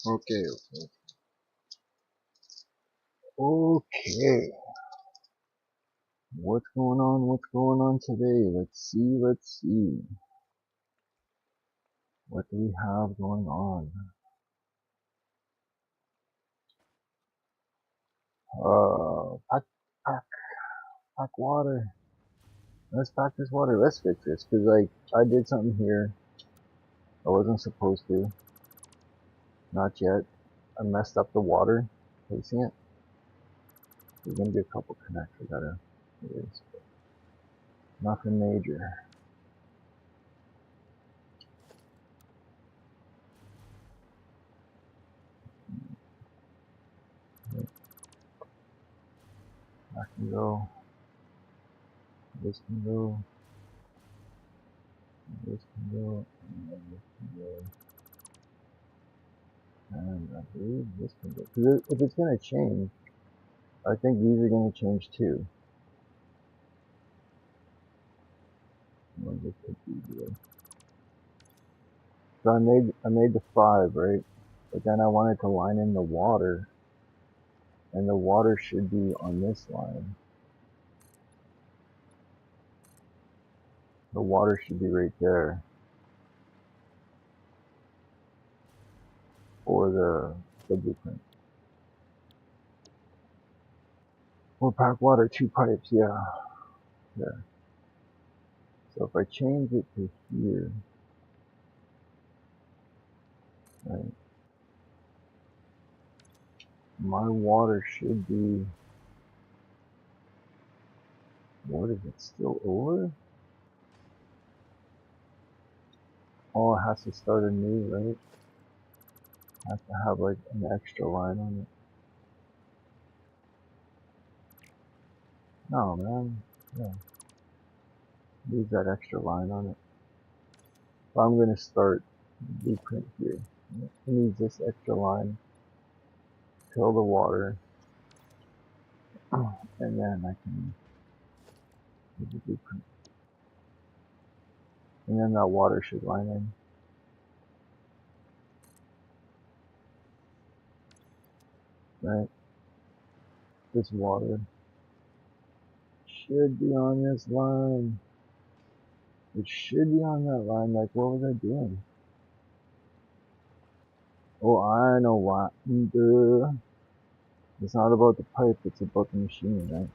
Okay, okay. What's going on? What's going on today? Let's see. What do we have going on? Pack, pack, pack water. Let's pack this water. Let's fix this. Cause like, I did something here I wasn't supposed to. Not yet. I messed up the water. Placing it. There's gonna be a couple connects I gotta erase. Nothing major. That can go. This can go. This can go. And then this can go. And I believe this can go. Because if it's going to change, I think these are going to change too. Well, this could be here. So I made the 5, right? But then I wanted to line in the water, and the water should be on this line. The water should be right there for the blueprint. We'll pack water 2 pipes, yeah. There. So if I change it to here, right, my water should be, what is it, still over? Oh, it has to start anew, right? Has to have like an extra line on it. No, man. Yeah. Leave that extra line on it. So I'm gonna start the blueprint here. It needs this extra line. Fill the water. And then I can do the blueprint. And then that water should line in. Right? This water should be on this line. It should be on that line. Like, what was I doing? Oh, I know what. Duh. It's not about the pipe, it's about the machine, right?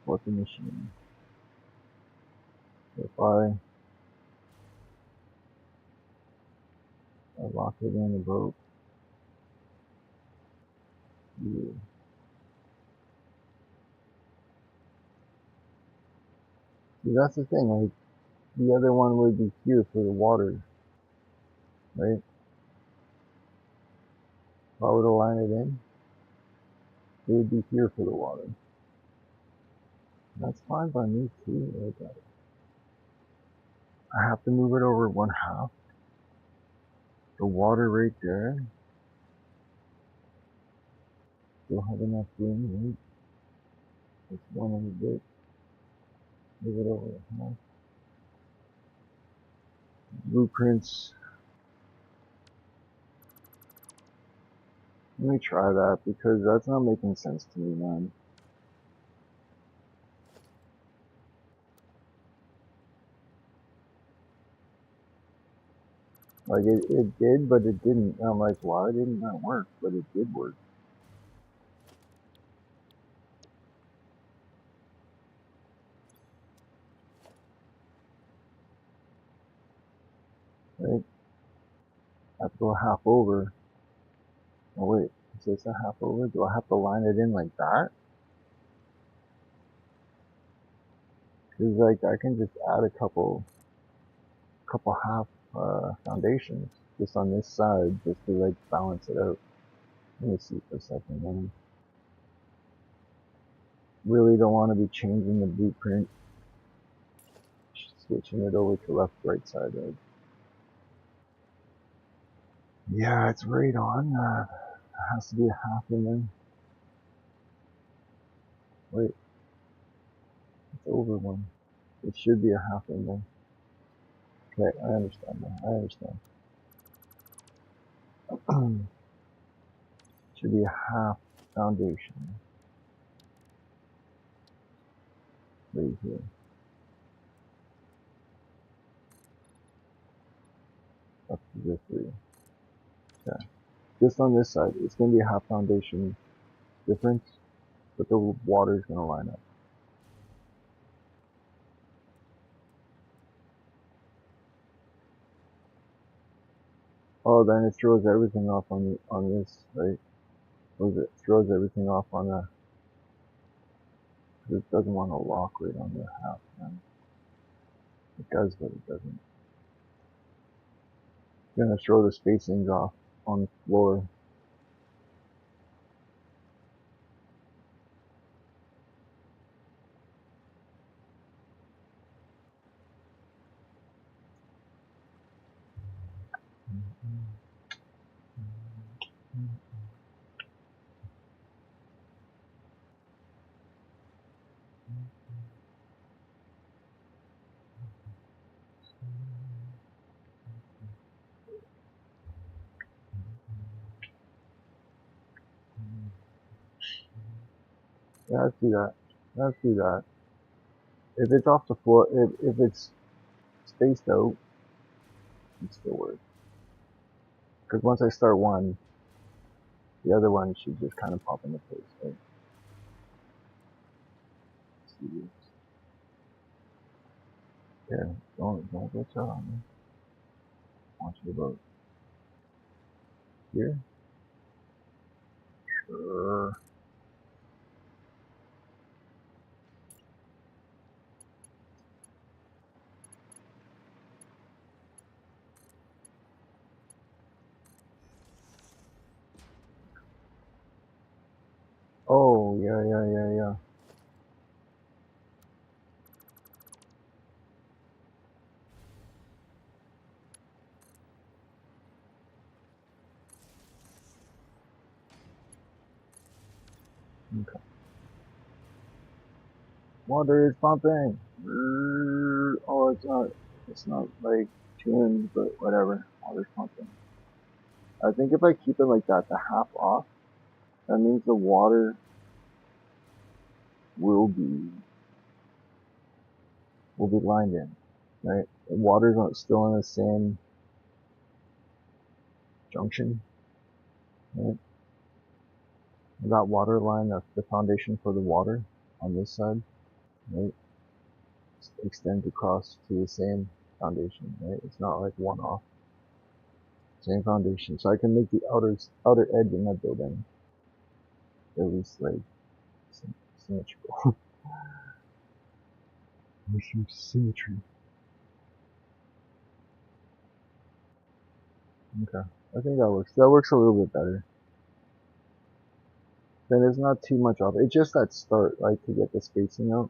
What the machine. If I lock it in about here. See, that's the thing, like, the other one would be here for the water, right? If I were to line it in, it would be here for the water. That's fine by me too, right? I have to move it over 1/2. The water right there. Still have enough room, right? It's one of the bit. Move it over 1/2. Blueprints. Let me try that because that's not making sense to me, man. Like it did, but it didn't. And I'm like, why didn't that work? But it did work. Right? I have to go 1/2 over. Oh wait, is this a 1/2 over? Do I have to line it in like that? Cause like I can just add a couple 1/2 foundations just on this side just to like balance it out. Let me see for a second. I really don't want to be changing the blueprint, switching it over to left right side. Right? Yeah, it's right on. It has to be a 1/2 in there. Wait, it's over one. It should be a 1/2 in there. Okay, I understand now. I understand. Should be a half foundation right here. Up to the 3. Okay. Just on this side, it's going to be a half foundation difference, but the water is going to line up. Oh, then it throws everything off on this, right? Or it throws everything off on the. It doesn't want to lock right on the half, man. It does, but it doesn't. It's going to throw the spacings off on the floor. Yeah, let's do that. Let's do that. If it's off the floor, if it's spaced out, it still works. Because once I start one, the other one should just kind of pop into place, right? See. Here, don't glitch out on me. I want you to vote. Here? Sure. Oh, yeah. Okay. Water is pumping. Oh, it's not like tuned, but whatever. Water's pumping. I think if I keep it like that, the half off, that means the water will be lined in, right? The water's still in the same junction, right? That water line, that's the foundation for the water on this side, right? Extends across to the same foundation, right? It's not like one off. Same foundation. So I can make the outer edge in that building at least like symmetrical. Symmetry. Okay. I think that works. That works a little bit better. Then there's not too much off. It's just that start, like to get the spacing out.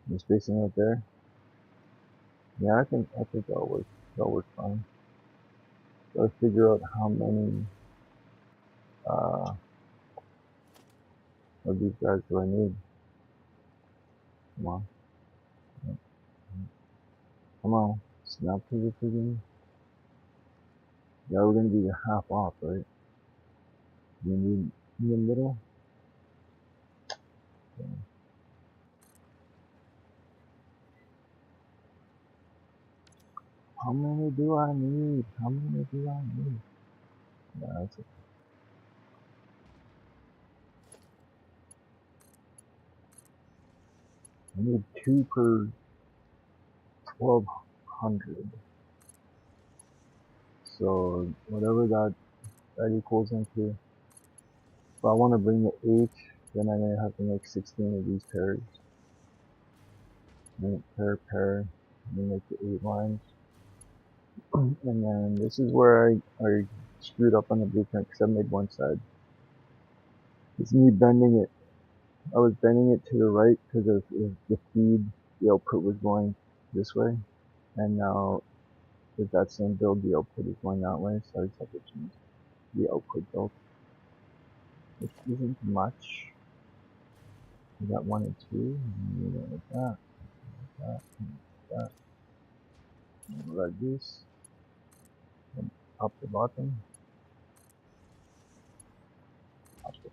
The spacing out there. Yeah, I think that'll work. That'll work fine. Let's figure out how many of these guys do I need. Come on. Come on. Snap to the friggin'. Yeah, we're gonna be half off, right? You need in the middle. Yeah. How many do I need? How many do I need? Yeah, that's it. I need 2 per 1200. So whatever that equals into. If I want to bring the 8, then I'm gonna have to make 16 of these pairs. Make pair, and then make the 8 lines. And then this is where I screwed up on the blueprint because I made one side. It's me bending it. I was bending it to the right because of the feed, the output was going this way. And now with that same build, the output is going that way, so I just have to change the output build, which isn't much. We got 1 and 2, and like that, like this, and up the bottom.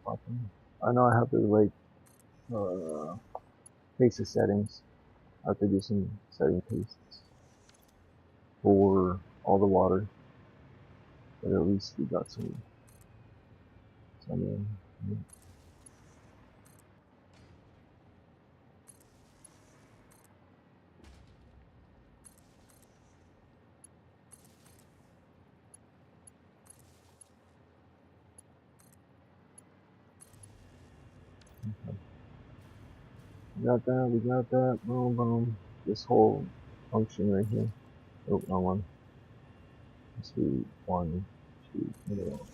button. I know I have to like paste the settings. I have to do some setting pastes for all the water, but at least we got some in. We got that, boom, boom. This whole function right here. Oh, wrong one. Let's do 1, 2, middle.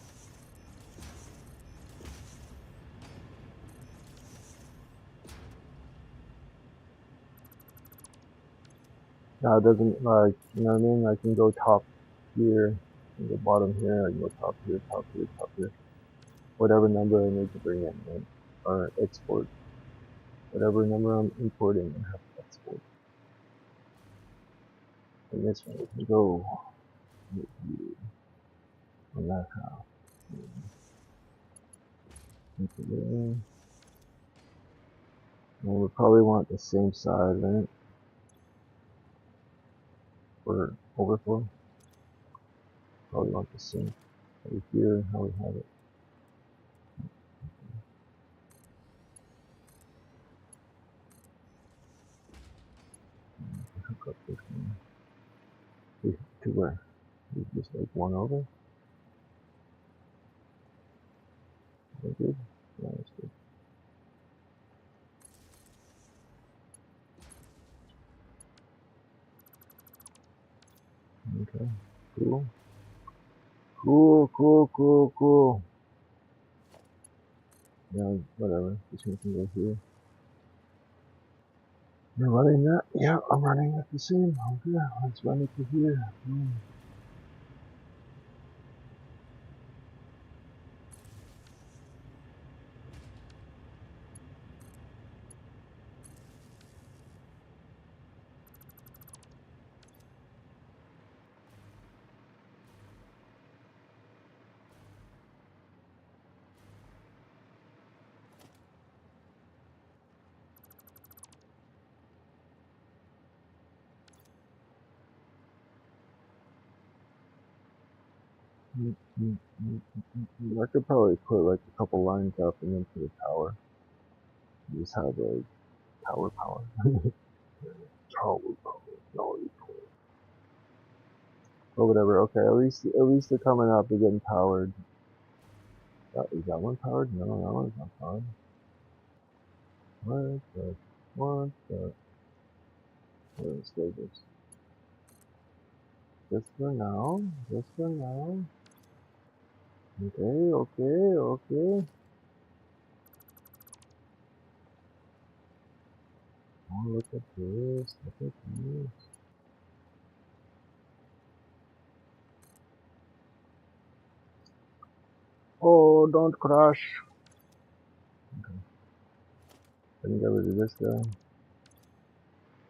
Now it doesn't, like, you know what I mean? I can go top here, and go bottom here, I can go top here, top here, top here. Whatever number I need to bring in, right? Or export. Whatever number I'm importing, I have to export. And this one, we can go on that half. And we probably want the same side, right? For overflow. Probably want the same. Over here, how we have it. Hook up this one. To where? Just like one over? Is that good? Yeah, that's good. Okay. Cool. Cool. Yeah, whatever. This one can go here. You're running that? Yeah, I'm running at the same. Okay, let's run it to here. I could probably put like a couple lines up and then put a tower. You just have like power. Tower. No, or whatever. Okay, at least they're coming up. They're getting powered. Is that one powered? No, that one's not powered. What the? Let's go just for now. Just for now. Okay. Oh, look at this. Look at this. Oh, don't crash. Okay. I can get rid of this guy.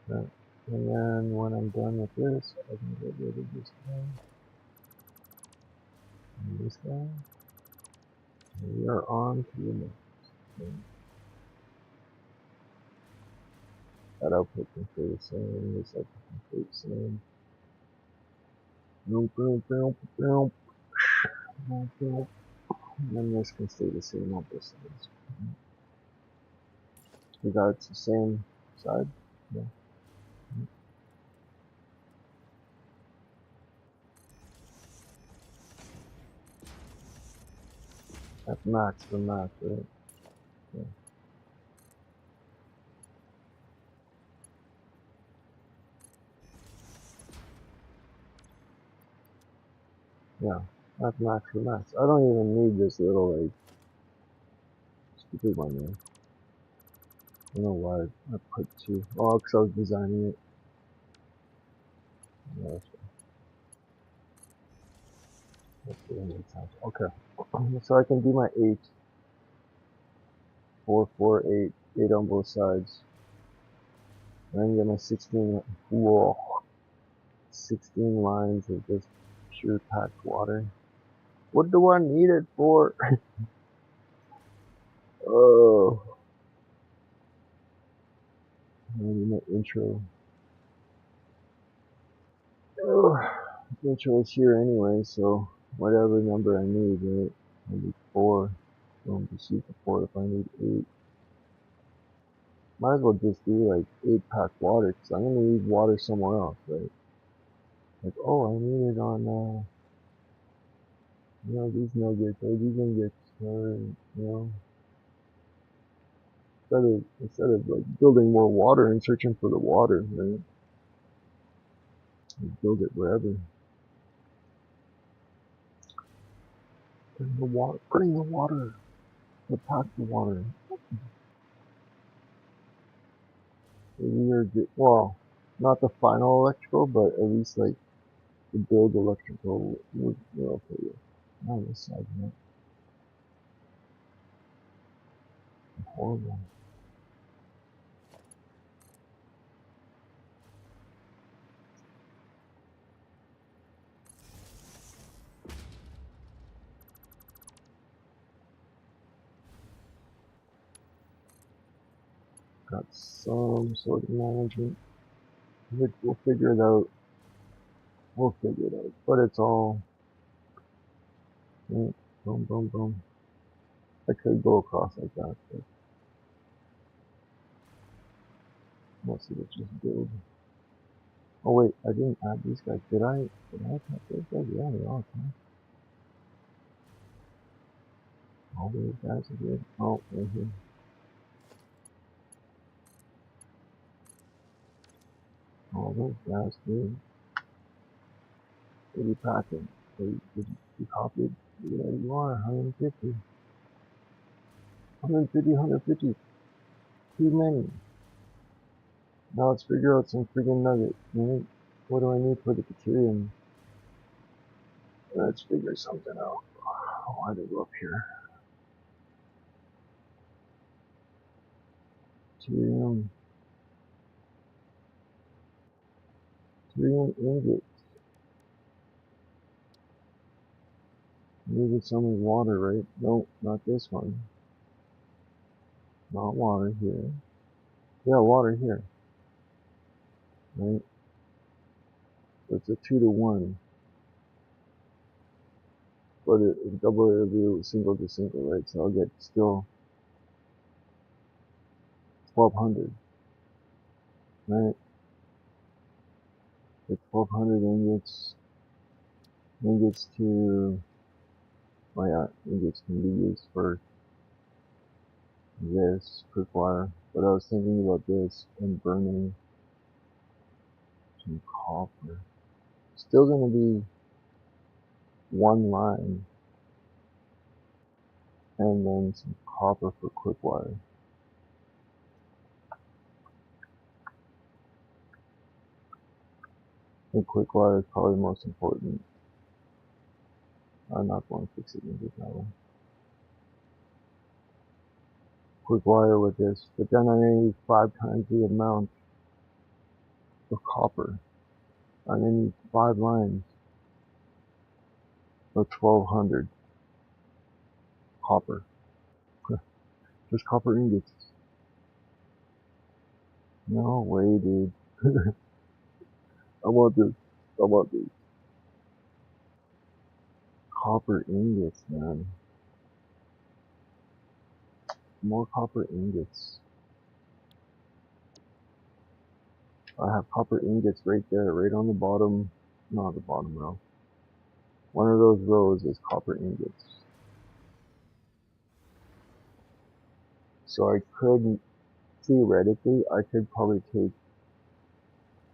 That. And then when I'm done with this, I can get rid of this guy. And this guy. And we are on to the next thing. That output can stay the same. This output can stay the same. And then this can stay the same on both sides. We got it's the same side. Yeah. That's max for max, right? Yeah. Yeah. That's max for max. I don't even need this little like stupid one there. I don't know why I put two. Oh, because I was designing it. Yeah, that's what makes sense. Okay. So I can do my 8, 4, 4, 8, 8 on both sides. And then get my 16. Whoa. 16 lines of just pure packed water. What do I need it for? Oh, I need my intro. Oh, intro is here anyway, so whatever number I need, right? I need 4. Don't be shoot the 4 if I need 8. Might as well just do like 8-pack water, because I'm gonna need water somewhere else, right? Like, oh, I need it on, these nuggets, or these nuggets, or, instead of like building more water and searching for the water, right? You build it wherever. Bring the water, the pack the water. Well, not the final electrical, but at least like the build electrical we're okay with. On this side, man. Horrible. Got some sort of management. We'll figure it out. We'll figure it out. But it's all, boom, boom, boom. I could go across like that, but most of it's just build. Oh wait, I didn't add these guys. Did I? Did I add those guys? Yeah, they are. Huh? All those guys are good. Oh, right here. All those guys good. What are you packing? Did you copy it? Yeah, you are. 150. 150, 150. Too many. Now let's figure out some friggin' nugget. Right? What do I need for the Ethereum? Let's figure something out. Why did I go up here? Ethereum. Ethereum ingot. Maybe some is water, right? No, not this one. Not water here. Yeah, water here. Right? It's a 2 to 1. But it's double it'll be single to single, right? So I'll get still 1200. Right? It's 1200 ingots to, oh yeah, ingots can be used for this quick wire. But I was thinking about this and burning some copper. Still gonna be one line and then some copper for quick wire. And quick wire is probably most important. I'm not going to fix it in this hour. Quick wire with this, but then I need 5 times the amount of copper. I need 5 lines of 1200 copper. Just copper ingots. No way, dude. I want this. I want these copper ingots, man. More copper ingots. I have copper ingots right there, right on the bottom. Not the bottom row. One of those rows is copper ingots. So I could, theoretically, I could probably take,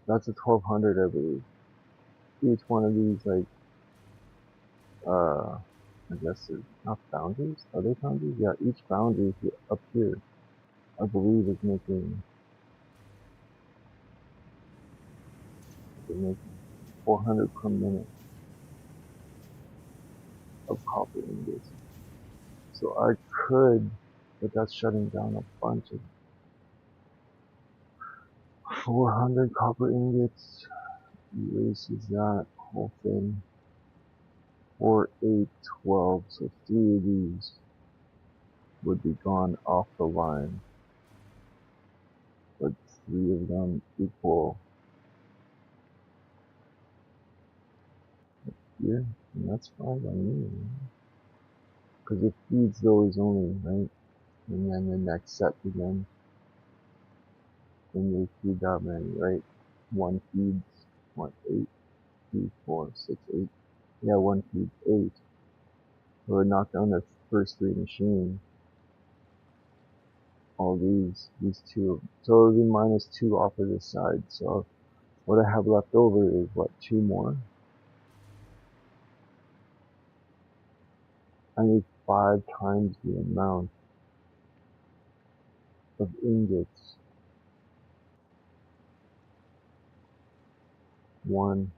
that's a 1200 I believe. Each one of these, like, I guess they're not foundries? Are they foundries? Yeah, each foundry up here, I believe is making, they're making 400 per minute of copper ingots. So I could, but that's shutting down a bunch of 400 copper ingots. Erases that whole thing. 4, 8, 12, so 3 of these. would be gone off the line, but 3 of them equal here, and that's fine by me, because it feeds those only, right? And then the next set begins, and they feed that many, right? One feeds, 8, 2, 4, 6, 8. Yeah, one feeds 8. So it knocked down the first 3 machines. All these 2. So it'll be -2 off of this side. So what I have left over is what, 2 more? I need 5 times the amount of ingots. 1,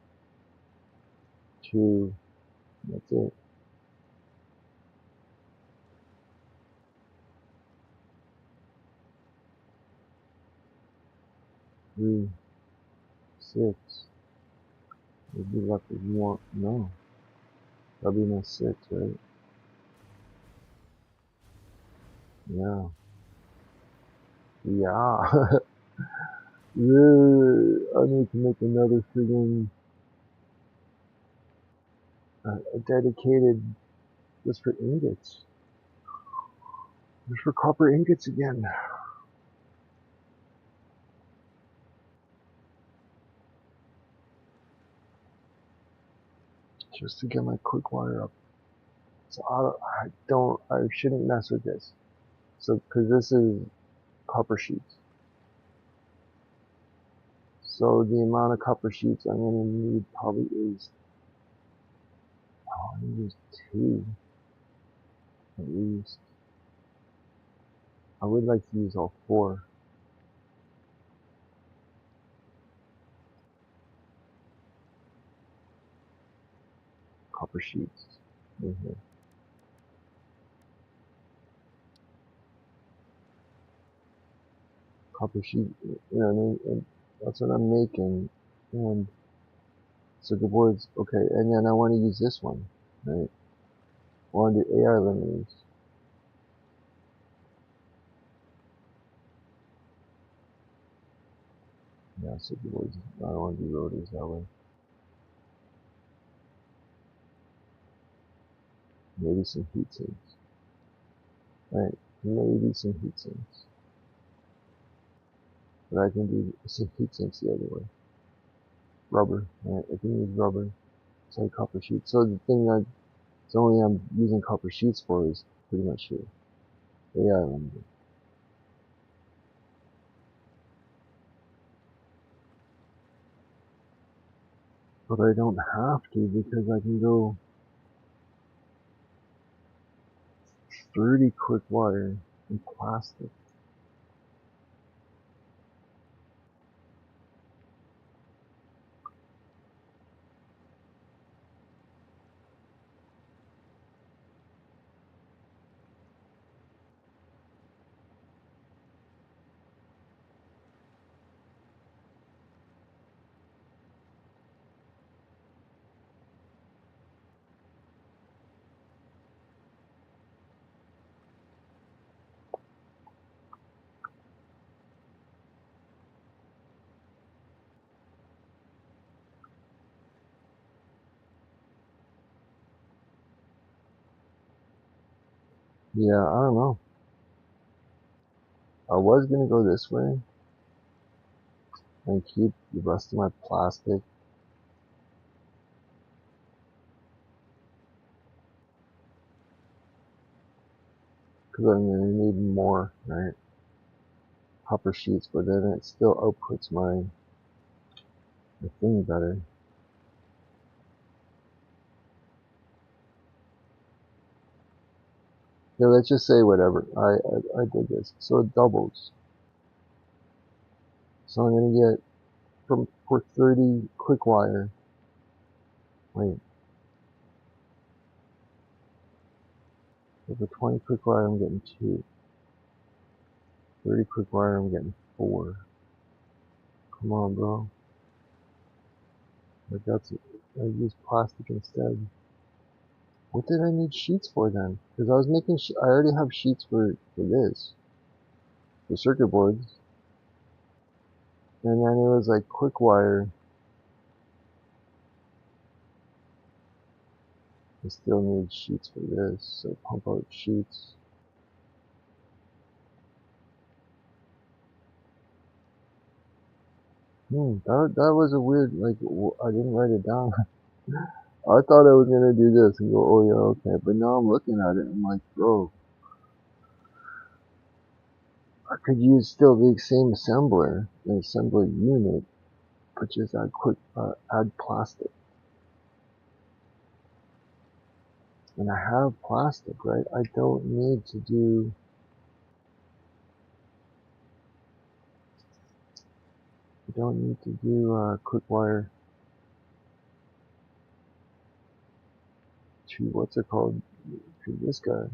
2, that's it. 3, 6. Would be left with 1. No. That'll be my 6, right? Yeah. Yeah. I need to make another friggin' a dedicated just for ingots. Just for copper ingots again. Just to get my quick wire up. So I shouldn't mess with this. So, cause this is copper sheets. So the amount of copper sheets I'm gonna need probably is, I need use 2 at least. I would like to use all 4 copper sheets in here. Copper sheet, you know what I mean? And that's what I'm making. And circuit boards, okay, and then I want to use this one, right? I want to do AI limiters. Yeah, circuit boards, I don't want to do rotors that way. Maybe some heat sinks. Right, maybe some heat sinks. But I can do some heat sinks the other way. Rubber, right? I can use rubber. Say copper sheets. So the thing that it's only I'm using copper sheets for is pretty much here. AI limiter. But I don't have to because I can go 30 quick wire in plastic. Yeah, I don't know. I was gonna go this way and keep the rest of my plastic. Because I'm gonna need more, right? Copper sheets, but then it still outputs my thing better. Yeah, let's just say whatever. I did this. So it doubles. So I'm gonna get for 30 quick wire. Wait. So for 20 quick wire I'm getting 2. 30 quick wire I'm getting 4. Come on, bro. Like that's it. I use plastic instead. What did I need sheets for then? Because I was making, I already have sheets for this, for circuit boards. And then it was like quick wire. I still need sheets for this, so pump out sheets. That was a weird, like, I didn't write it down. I thought I was gonna do this and go, oh yeah, okay. But now I'm looking at it, I'm like, bro, I could use still the same assembler, the assembly unit, but just add plastic. And I have plastic, right? I don't need to do, quick wire to, what's it called, to this guy.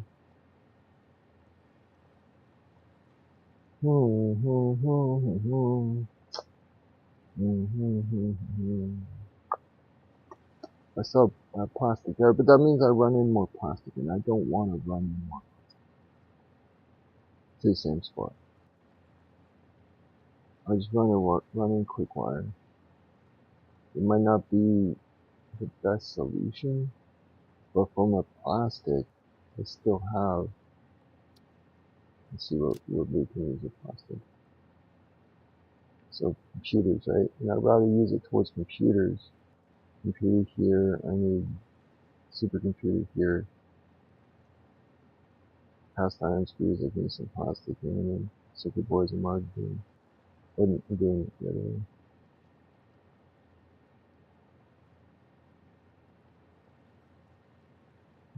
I still have plastic there, but that means I run in more plastic, and I don't want to run in more to the same spot. I just run in quick wire. It might not be the best solution, but from a plastic, I still have. Let's see what we can use with plastic. So computers, right? And I'd rather use it towards computers. Computer here, I need supercomputer here. Cast iron screws, I need some plastic, and then circuit boards and margarine. Doing it the other way.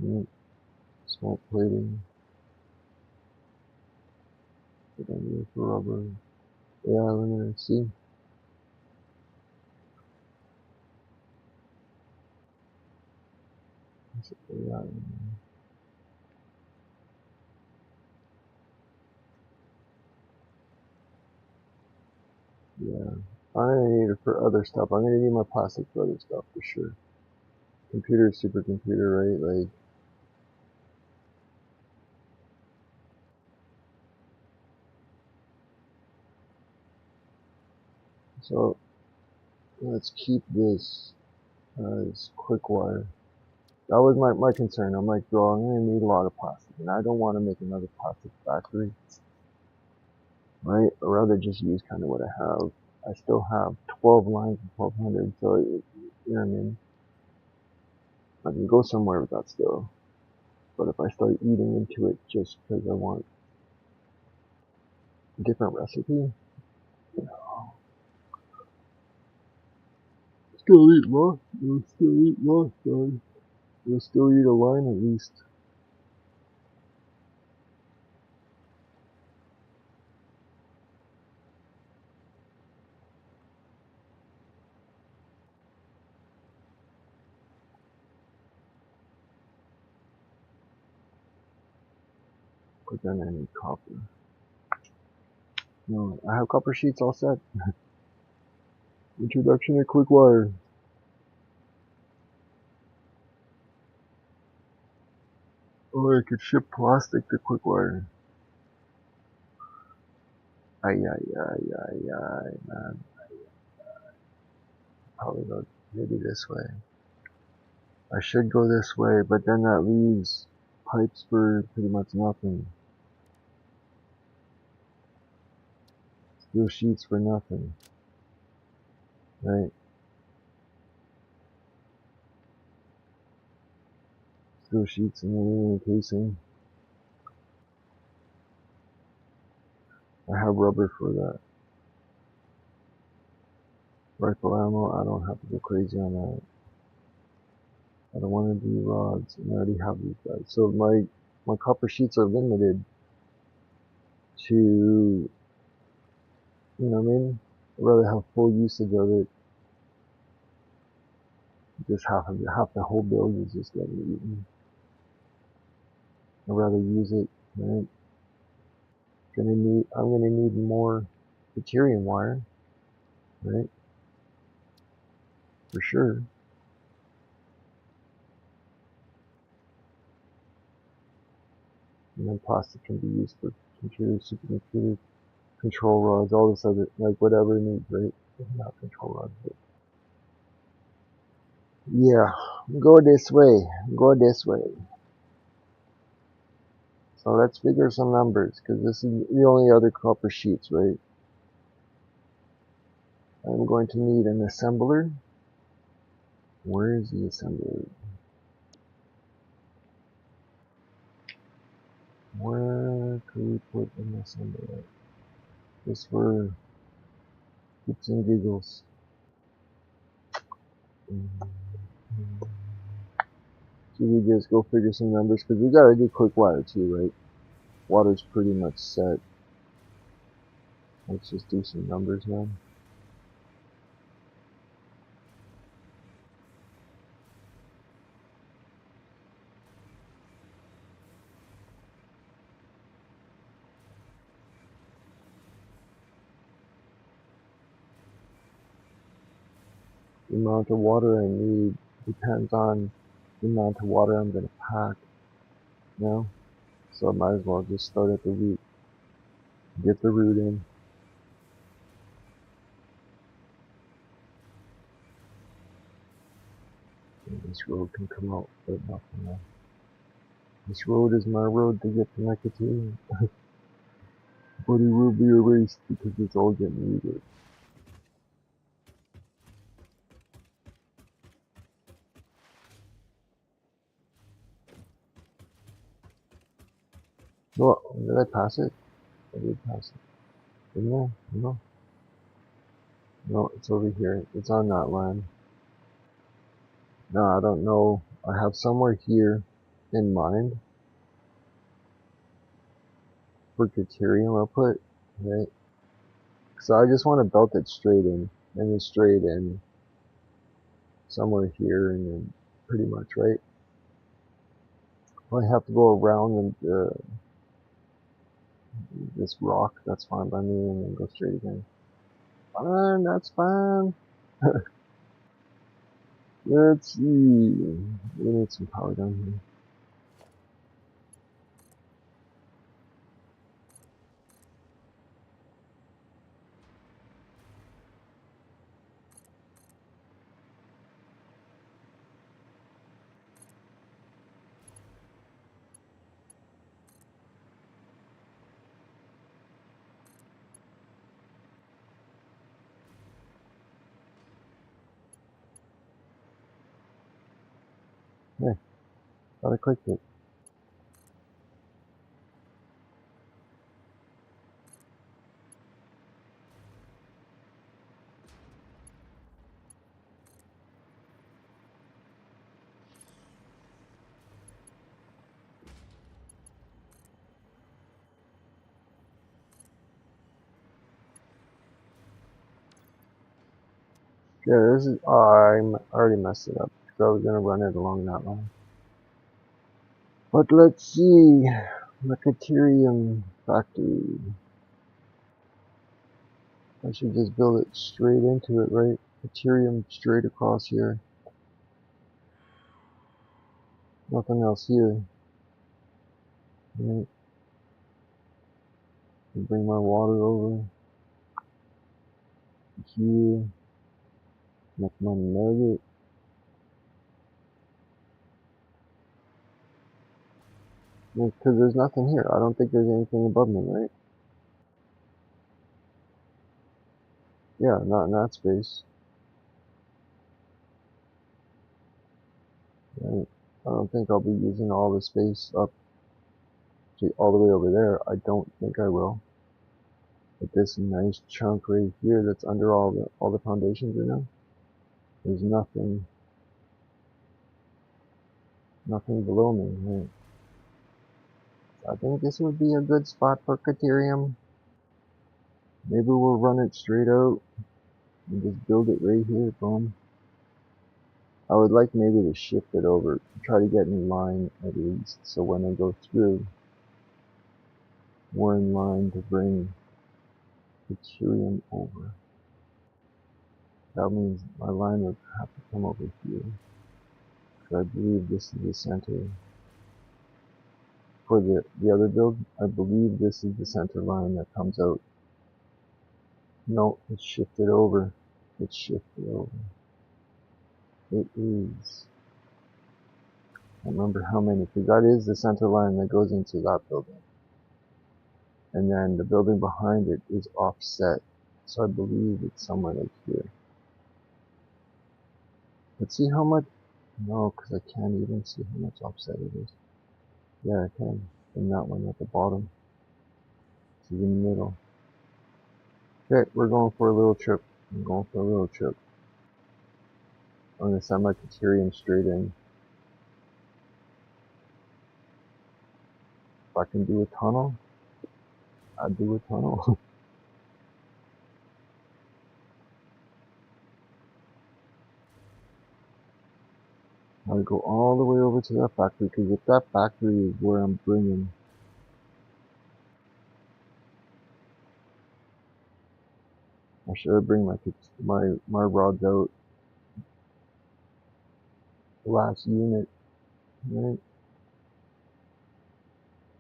Yep. Smart plating. Put on here for rubber. Yeah, limiter. See? Yeah. Yeah. I'm gonna need it for other stuff. I'm gonna need my plastic for other stuff for sure. Computer, supercomputer, right? Like, so let's keep this as quick wire. That was my concern. I'm like, bro, I'm gonna need a lot of plastic, and I don't want to make another plastic factory, right? I'd rather just use kind of what I have. I still have 12 lines of 1200, so you know what I mean. I can go somewhere with that still, but if I start eating into it just because I want a different recipe, still eat lost. You'll still eat lost, guys. You'll still eat a line at least. But then I need copper. No, I have copper sheets all set. Introduction to quick wire. Or I could ship plastic to quick wire. Ay, man. Probably go maybe this way. I should go this way, but then that leaves pipes for pretty much nothing. Steel sheets for nothing. Right? Steel sheets and aluminum casing. I have rubber for that. Rifle ammo, I don't have to go crazy on that. I don't want to do rods, and I already have these guys. So my copper sheets are limited to, you know what I mean? I'd rather have full usage of it. Just half the whole build is just getting eaten. I'd rather use it, right? I'm gonna need more deuterium wire, right? For sure. And then plastic can be used for computers, supercomputers, control rods, all this other, like whatever it needs, right? Not control rods, but yeah, go this way, go this way. So let's figure some numbers, because this is the only other copper sheets, right? I'm going to need an assembler. Where is the assembler? Where could we put an assembler? Just for kicks and giggles. Should we just go figure some numbers? Because we gotta do quick water too, right? Water's pretty much set. Let's just do some numbers now. The amount of water I need depends on the amount of water I'm gonna pack. You know? So I might as well just start at the root. Get the root in. And this road can come out, but nothing else. This road is my road to get to Nicotine. But it will be erased because it's all getting weird. Oh, did I pass it? I did pass it. Didn't I? No. No, it's over here. It's on that line. No, I don't know. I have somewhere here in mind for deuterium output, right? So I just want to belt it straight in, and then straight in somewhere here, and then pretty much, right? If I have to go around this rock, that's fine by me, and then go straight again. Fine, that's fine. Let's see. We need some power down here. Hey, thought I clicked it. Yeah, this is. Oh, I already messed it up because I was gonna run it along that line. But let's see. Nicotine factory. I should just build it straight into it, right? Deuterium straight across here. Nothing else here. Right. Bring my water over here. Make my nugget. Because there's nothing here. I don't think there's anything above me, right? Yeah, not in that space. Right. I don't think I'll be using all the space up to all the way over there. I don't think I will. But this nice chunk right here that's under all the foundations right now. There's nothing below me. Right? I think this would be a good spot for Caterium. Maybe we'll run it straight out and just build it right here, boom. I would like maybe to shift it over, try to get in line at least, so when I go through, we're in line to bring Caterium over. That means my line would have to come over here, because I believe this is the center. for the other build, I believe this is the center line that comes out. No, it's shifted over. It's shifted over. It is. I don't remember how many, because that is the center line that goes into that building. And then the building behind it is offset. So I believe it's somewhere like here. Let's see how much. No, because I can't even see how much offset it is. Yeah, I can. And that one at the bottom to the middle. Okay, we're going for a little trip. I'm going for a little trip. I'm going to send my Criterium straight in. If I can do a tunnel, I'd do a tunnel. I'll go all the way over to that factory, because if that factory is where I'm bringing, or should I bring my rods out last unit, right?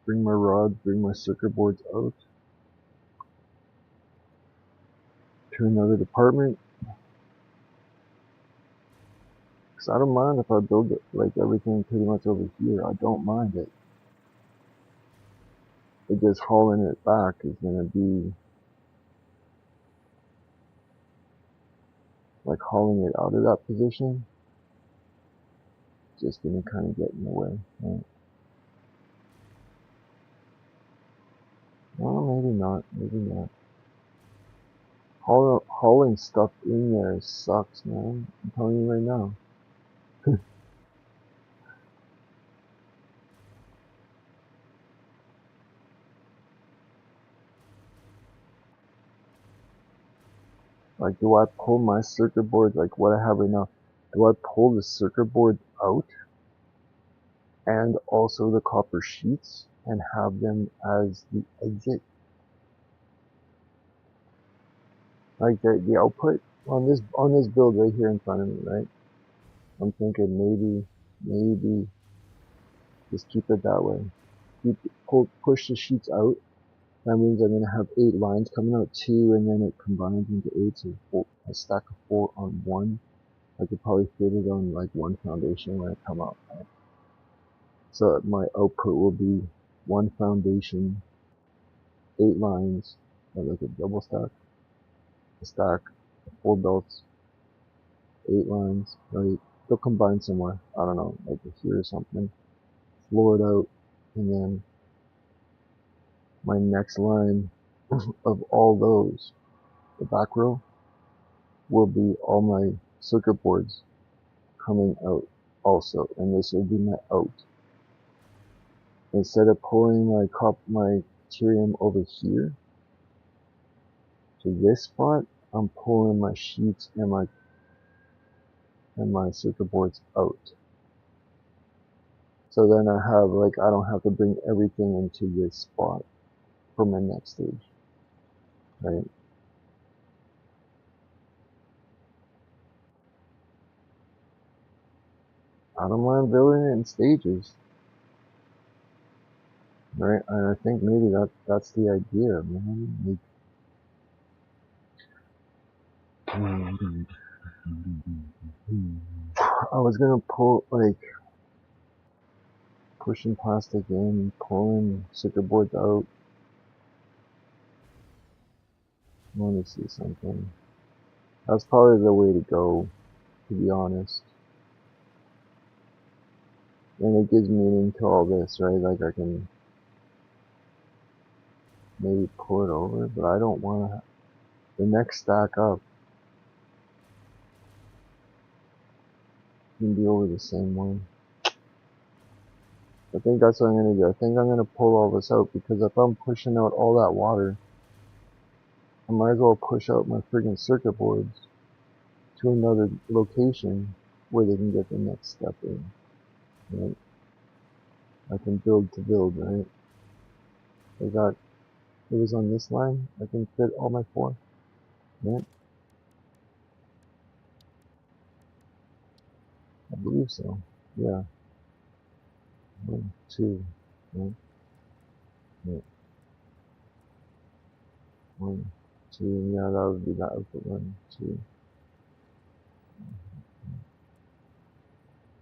Bring my rods, bring my circuit boards out to another department. Because I don't mind if I build it, like everything pretty much over here. I don't mind it. It just hauling it back is gonna be like hauling it out of that position. Just gonna kind of get in the way, right? Well, maybe not. Maybe not. Hauling stuff in there sucks, man. I'm telling you right now. Like, do I pull my circuit board, like what I have right now? Do I pull the circuit board out and also the copper sheets and have them as the exit? Like the output on this build right here in front of me, right? I'm thinking maybe just keep it that way. Push the sheets out. That means I'm gonna have 8 lines coming out, 2, and then it combines into 8, so a stack of 4 on 1. I could probably fit it on like 1 foundation when I come out. Right? So my output will be 1 foundation, 8 lines, or like a double stack, a stack, 4 belts, 8 lines, right? They'll combine somewhere. I don't know, like here or something. Floor it out, and then my next line of all those, the back row, will be all my circuit boards coming out also, and this will be my out. Instead of pulling my Ethereum over here to this spot, I'm pulling my sheets and my circuit boards out. So then I don't have to bring everything into this spot for my next stage, right? I don't mind building it in stages, right? And I think maybe that's the idea, man. I was gonna pushing plastic in, pulling circuit boards out. Let me see something. That's probably the way to go, to be honest. And it gives meaning to all this, right? Like I can maybe pull it over, but I don't want to. The next stack up can be over the same one. I think that's what I'm going to do. I think I'm going to pull all this out, because if I'm pushing out all that water, I might as well push out my friggin' circuit boards to another location where they can get the next step in, right? I can build to build, right? It was on this line, I can fit all my 4, right? I believe so. Yeah. 1, 2, right? Yeah. 1, 2, yeah, that would be the output. 1, 2.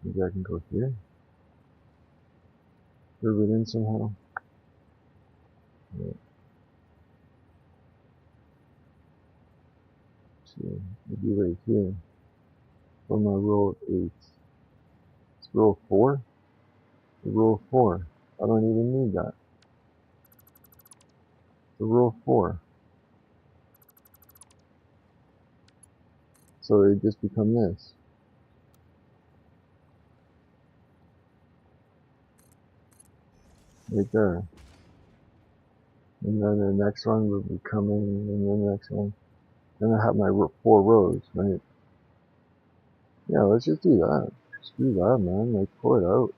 Maybe I can go here. Curve it in somehow. Yeah. 2. Maybe right here. For my row of 8. It's row 4? The row 4. I don't even need that. The row 4. So it just become this. Right there. And then the next one will be coming, and then the next one. Then I have my 4 rows, right? Yeah, let's just do that. Screw that, man. Like, pull it out.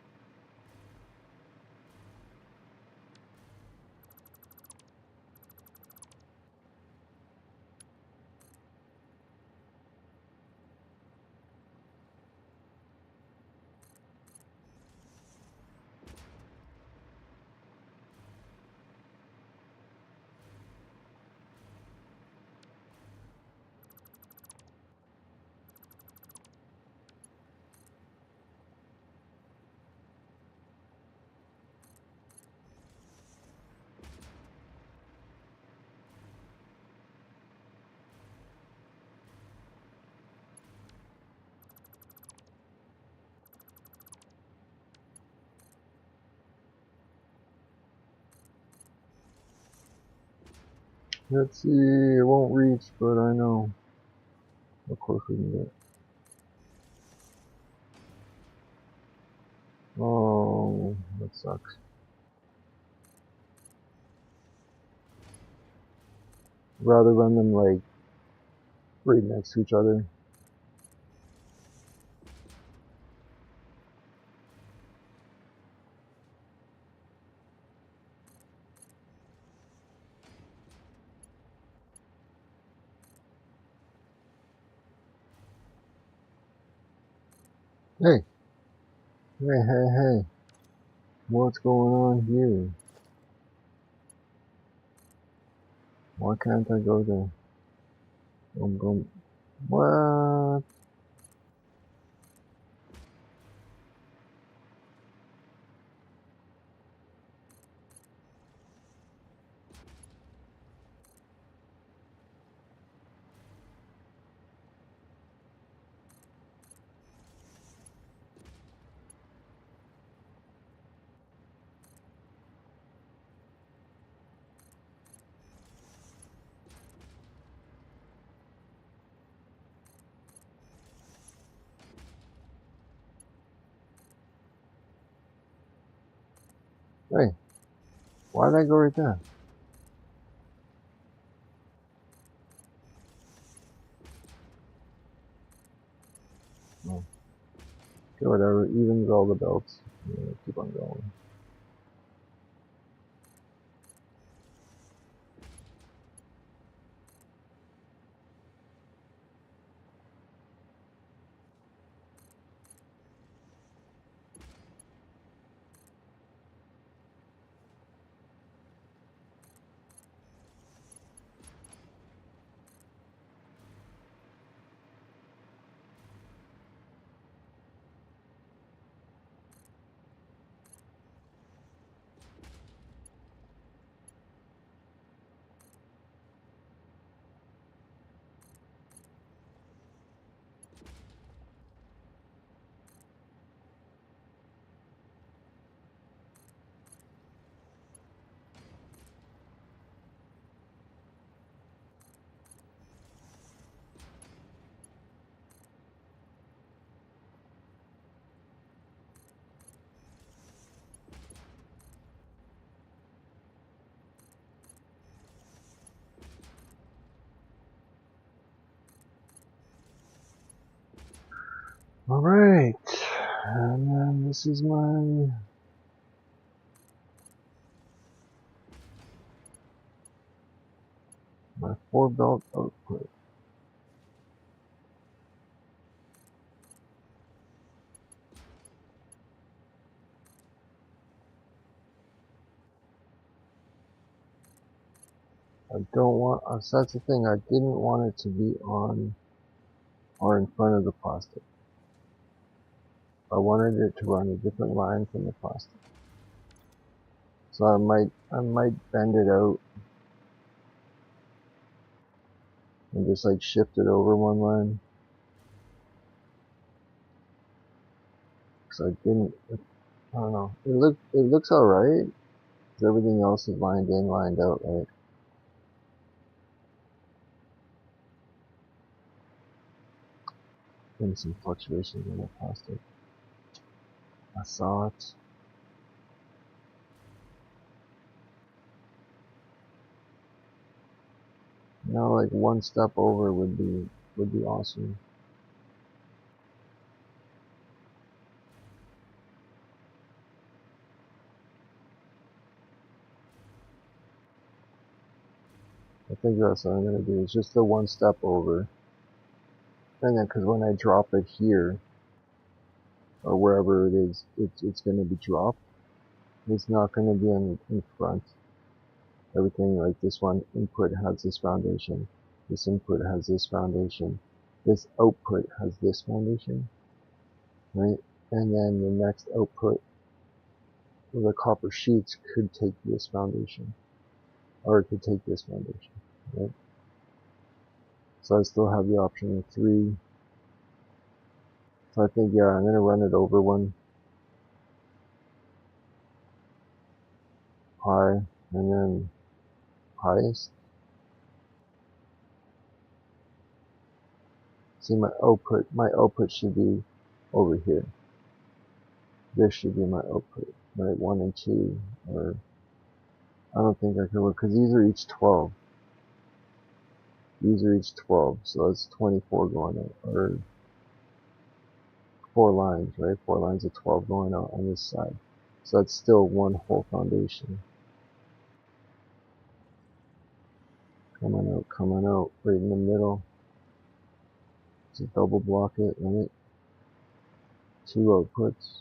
Let's see, it won't reach, but I know how close we can get. Oh, that sucks. Rather run them like right next to each other. Hey, hey, what's going on here? Why can't I go there? What? Hey, why did I go right there? Oh, okay, whatever, evens all the belts. Yeah, keep on going. Alright, and then this is my 4 belt output. I don't want, that's the thing, I didn't want it to be on or in front of the plastic. I wanted it to run a different line from the plastic. So I might bend it out and just like shift it over one line. Cause I didn't, I don't know. It looks alright. Cause everything else is lined in, lined out, right? And some fluctuations in the plastic. I saw it. You know, like one step over would be awesome. I think that's what I'm gonna do. Is just the one step over, and then because when I drop it here or wherever it is, it's gonna be dropped. It's not gonna be in front. Everything like this one input has this foundation. This input has this foundation. This output has this foundation, right? And then the next output, the copper sheets could take this foundation, or it could take this foundation, right? So I still have the option of 3. So I think, yeah, I'm gonna run it over one high, and then highest. See, my output should be over here. This should be my output, right? 1 and 2, or I don't think I can work, because these are each 12. These are each 12, so that's 24 going out, or 4 lines, right? 4 lines of 12 going out on this side. So that's still one whole foundation. Coming out, right in the middle. Just double block it, right? 2 outputs.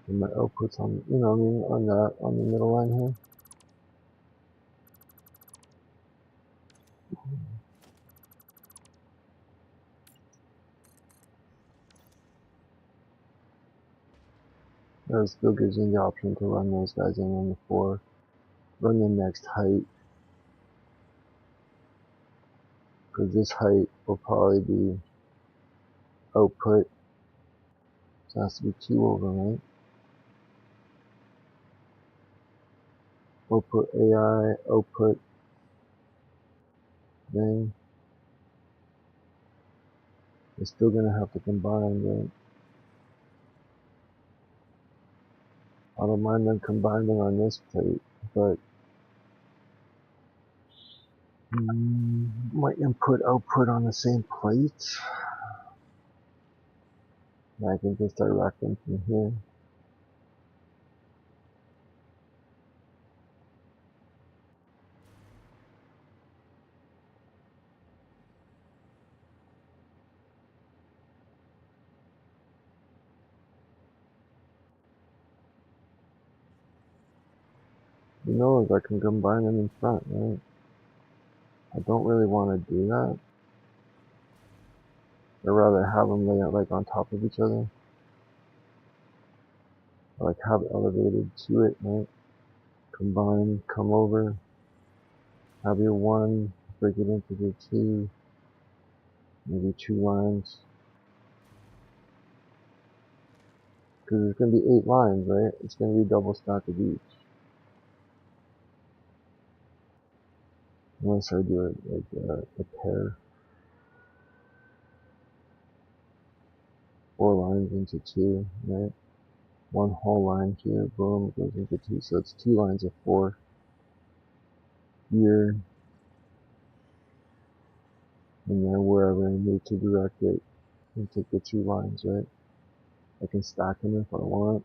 And my outputs on, you know, I mean, on the middle line here. That still gives you the option to run those guys in on the 4. Run the next height, because this height will probably be output. So it has to be 2 over, right? Output AI, output thing. We're still gonna have to combine, right? I don't mind them combining on this plate, but my input output on the same plate. And I can just direct them from here. You know, I can combine them in front, right? I don't really want to do that. I'd rather have them lay out like on top of each other. Or like have it elevated to it, right? Combine, come over, have your 1, break it into the 2, maybe 2 lines. Because there's going to be 8 lines, right? It's going to be double stack of each. Unless I do it like a pair. 4 lines into 2, right? 1 whole line here, boom, goes into 2. So it's 2 lines of 4 here. and then wherever I need to direct it, and take the two lines, right? I can stack them if I want.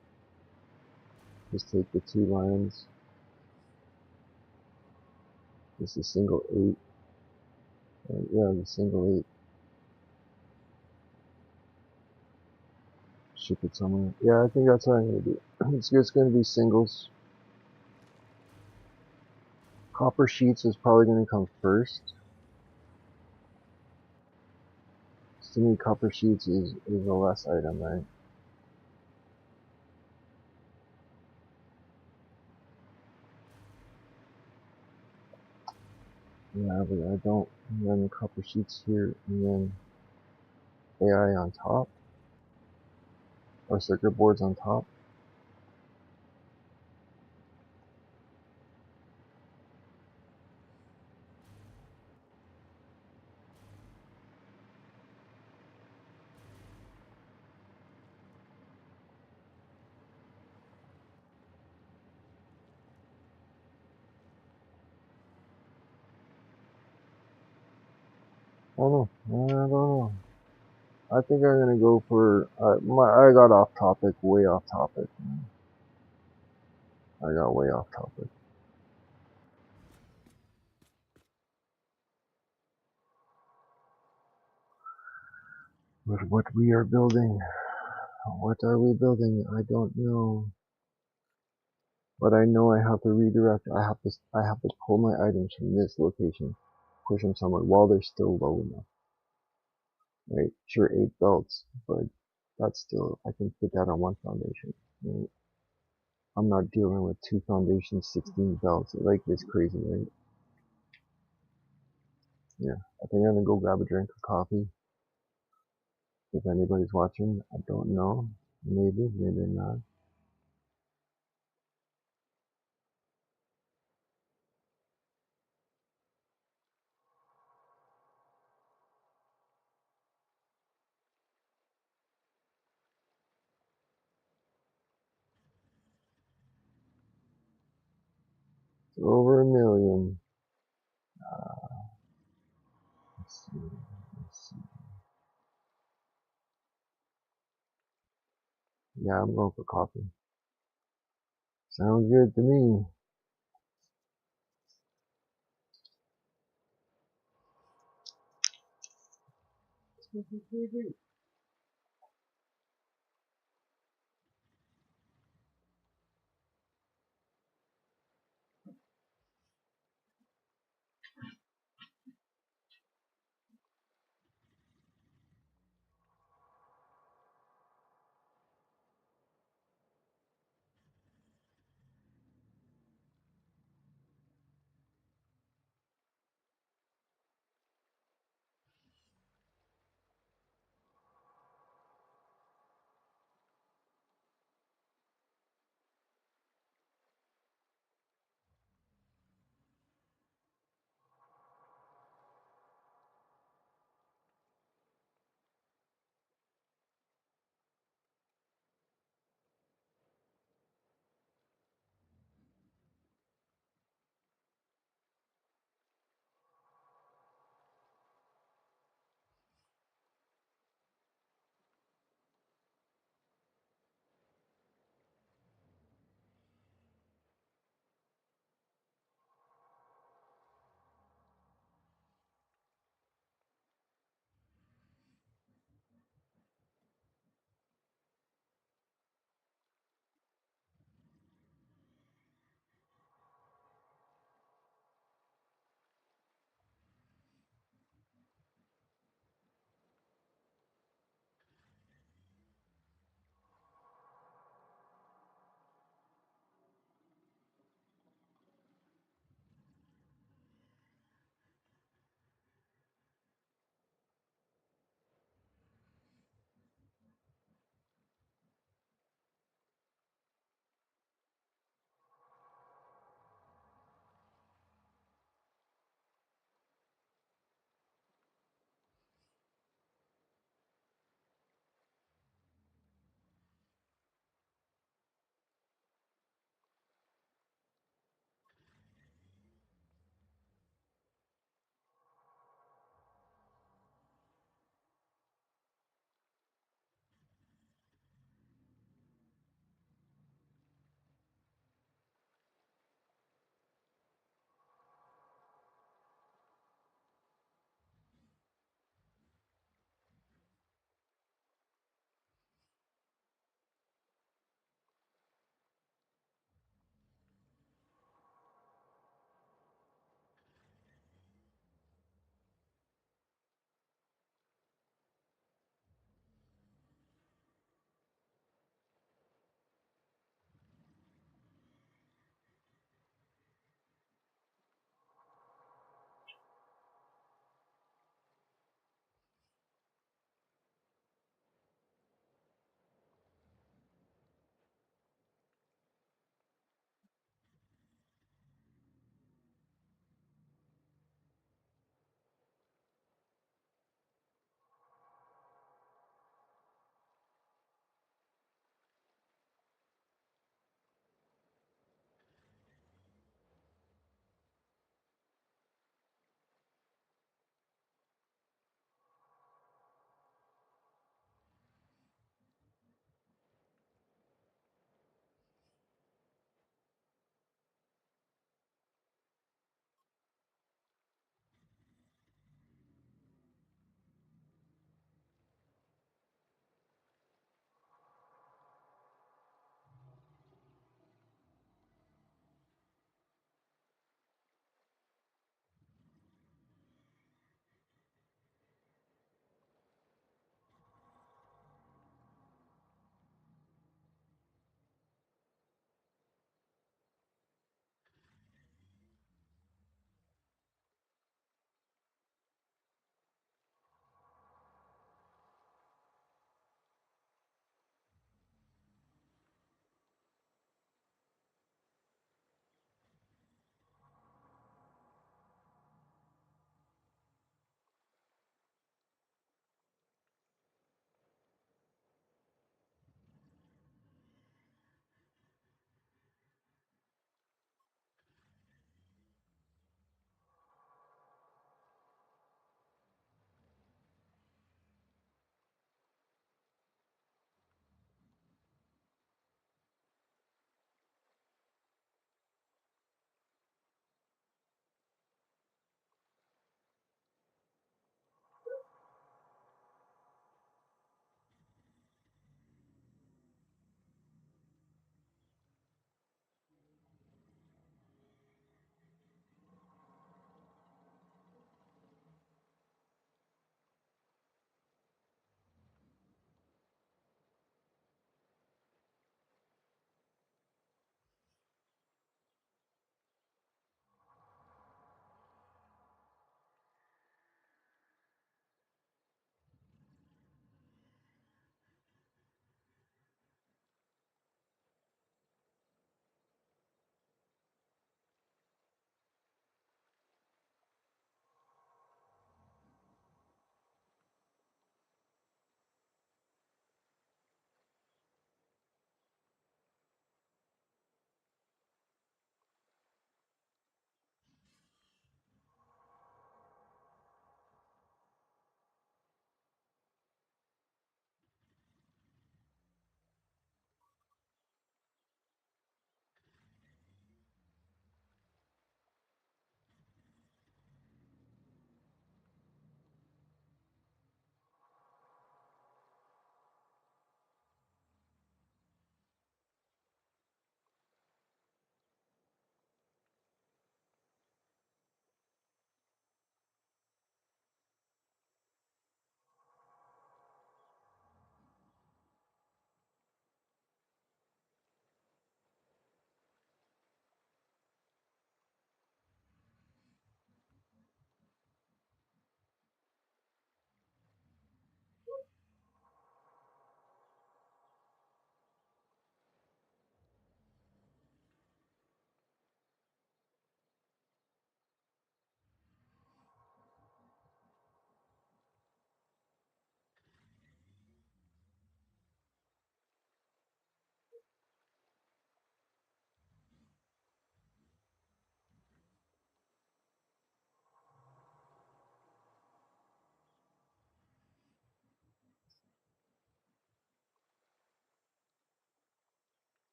Just take the two lines, just a single 8, yeah, the single 8, ship it somewhere. Yeah, I think that's what I'm gonna do. It's just gonna be singles. Copper sheets is probably gonna come first. To me, copper sheets is a less item, right? Yeah, but I don't run copper sheets here and then AI on top, or circuit boards on top. I don't know. I don't know. I think I'm gonna go for I got off topic, way off topic. I got way off topic. But what we are building, what are we building? I don't know. But I know I have to redirect. I have to pull my items from this location, push them somewhere while they're still low enough. Right? Sure, 8 belts, but that's still, I can fit that on one foundation. Right? I'm not dealing with two foundations, 16 belts. Like, it's crazy, right? Yeah. I think I'm gonna go grab a drink of coffee. If anybody's watching, I don't know. Maybe, maybe not. It's over 1,000,000. Let's see. Let's see. Yeah, I'm going for coffee. Sounds good to me.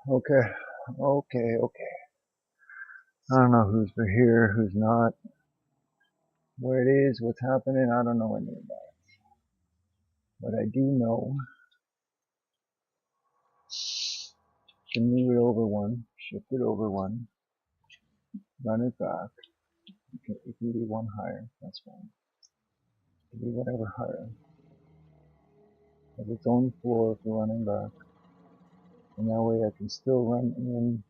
Okay, okay. I don't know who's here, who's not, where it is, what's happening. I don't know any of that. But I do know to move it over one, shift it over one, run it back. Okay, if you do one higher, that's fine. You do whatever higher. Has its own floor for running back. And that way I can still run in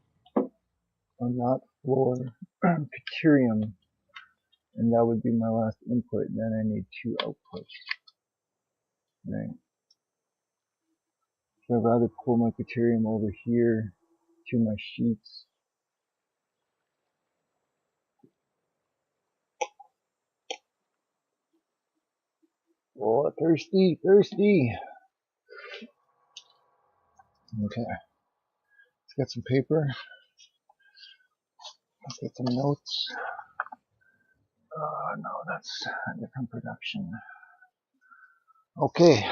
on that floor Caterium. And that would be my last input. Then I need two outputs. Right. So I'd rather pull my Caterium over here to my sheets. Oh, thirsty, thirsty. Okay. Let's get some paper. Let's get some notes. No, that's a different production. Okay,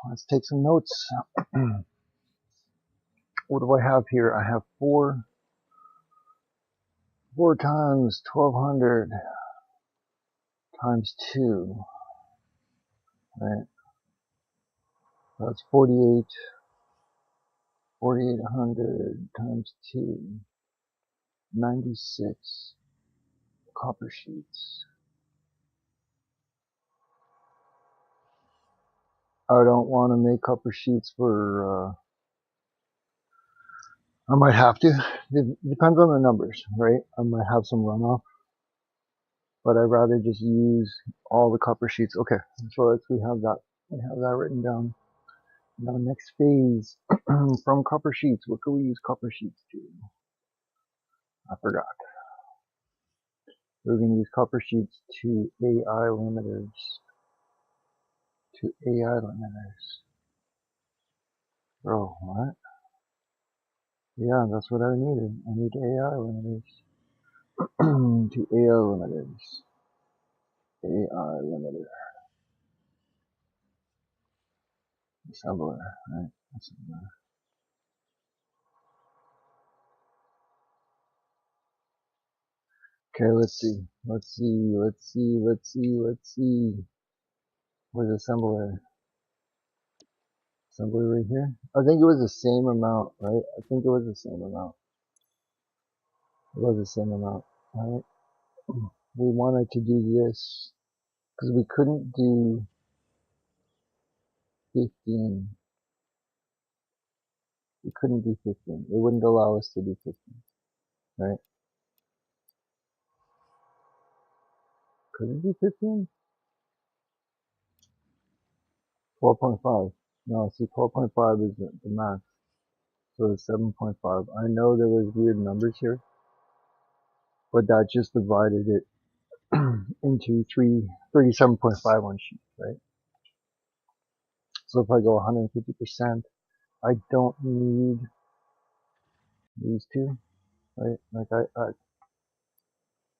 let's take some notes. What do I have here? I have four times 1200 times 2, right? That's 4800 times 2, 96 copper sheets. I don't want to make copper sheets for, I might have to. It depends on the numbers, right? I might have some runoff, but I'd rather just use all the copper sheets. Okay, so we have that written down. Now next phase, from copper sheets, what can we use copper sheets to? I forgot. We're going to use copper sheets to AI limiters. To AI limiters. Bro, what? Yeah, that's what I needed. I need AI limiters. To AI limiters. AI limiter. Assembler, right? Assembler. Okay, let's see. Where's assembler? Assembly right here. I think it was the same amount, right? I think it was the same amount. It was the same amount, right? We wanted to do this because we couldn't do 15. We couldn't do 15. It wouldn't allow us to do 15, right? Could it do 15? 12.5. No, see, 12.5 is the max. So it's 7.5. I know there was weird numbers here, but that just divided it into 37.5 on sheet, right? So if I go 150%, I don't need these two, right? Like I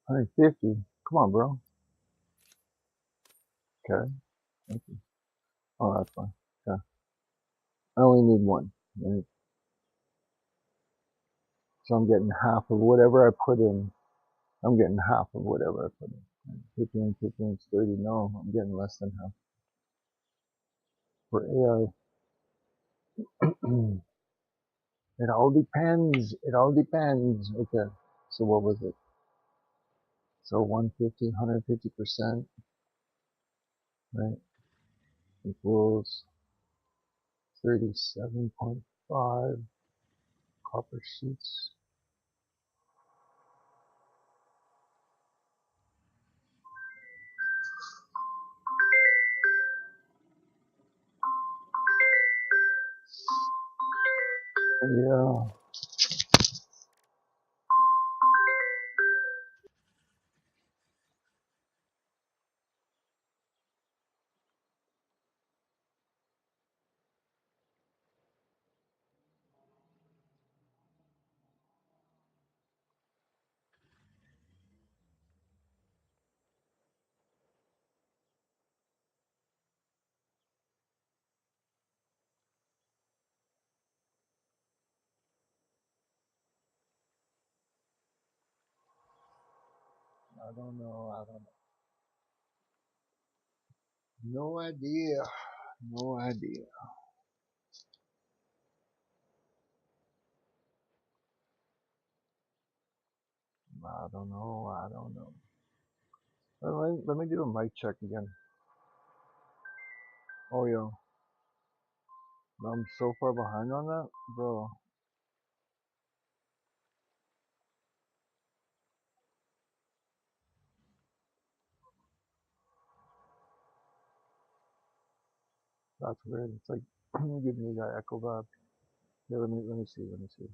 150. Come on, bro. Okay. Thank you. Oh, that's fine. Okay. I only need one, right? So I'm getting half of whatever I put in. I'm getting half of whatever I put in. 15, 15, 30. No, I'm getting less than half. For AI, it all depends. It all depends. Okay. So what was it? So 150, 150%, right? Equals 37.5 copper sheets. Yeah. I don't know. I don't know. No idea. No idea. I don't know. I don't know. Let me do a mic check again. Oh, yo. I'm so far behind on that, bro. That's weird. It's like giving me that echo vibe. Yeah, let me see. Let me see.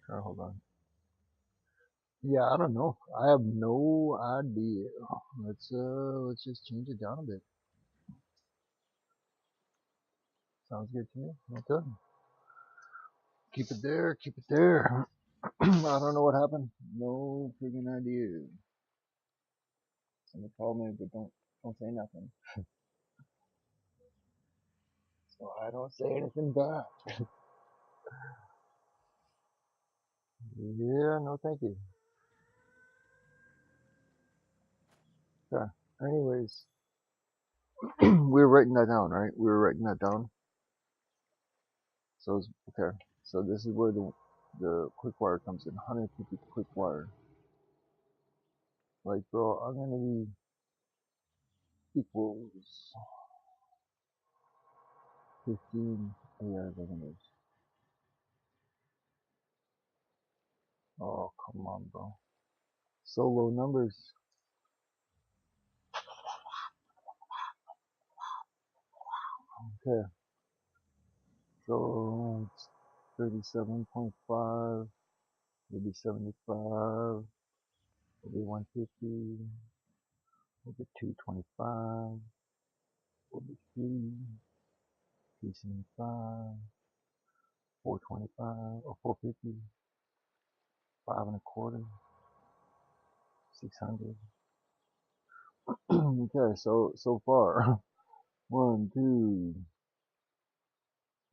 Hold on. Yeah, I don't know. I have no idea. Let's just change it down a bit. Sounds good to me. Okay. Keep it there. Keep it there. I don't know what happened. No friggin' idea. Somebody call me, but don't say nothing. So I don't say anything back. Yeah, no thank you. Okay. Anyways, we were writing that down, right? We were writing that down. So it's, okay. So this is where the quick wire comes in. 150 quick wire. Like, bro, I'm gonna be equals 15 AI revenues. Oh, come on, bro. So low numbers. Okay. So it's 37.5, maybe 75, maybe 150, maybe 225, maybe 375, 425, or 450, 5 and a quarter, 600. Okay, so far, 1, 2,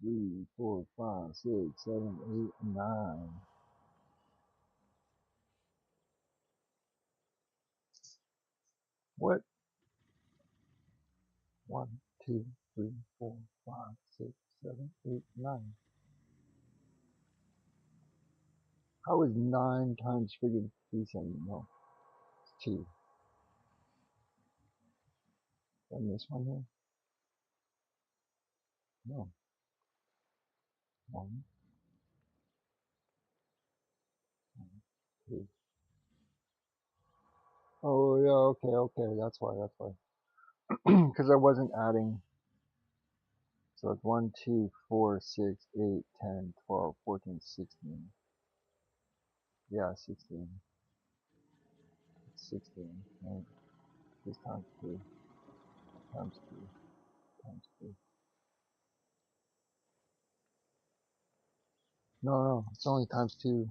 3, 4, 5, 6, 7, 8, 9. What? 1, 2, 3, 4, 5, 6, 7, 8, 9. How is 9 times friggin' 370? No, it's 2. Did I miss one here? No. 1, 2. Oh, yeah, okay, that's why. Because I wasn't adding. So it's 1, 2, 4, 6, 8, 10, 12, 14, 16. Yeah, 16. 16, right? This times 2, times 2, times 2. No, it's only times 2.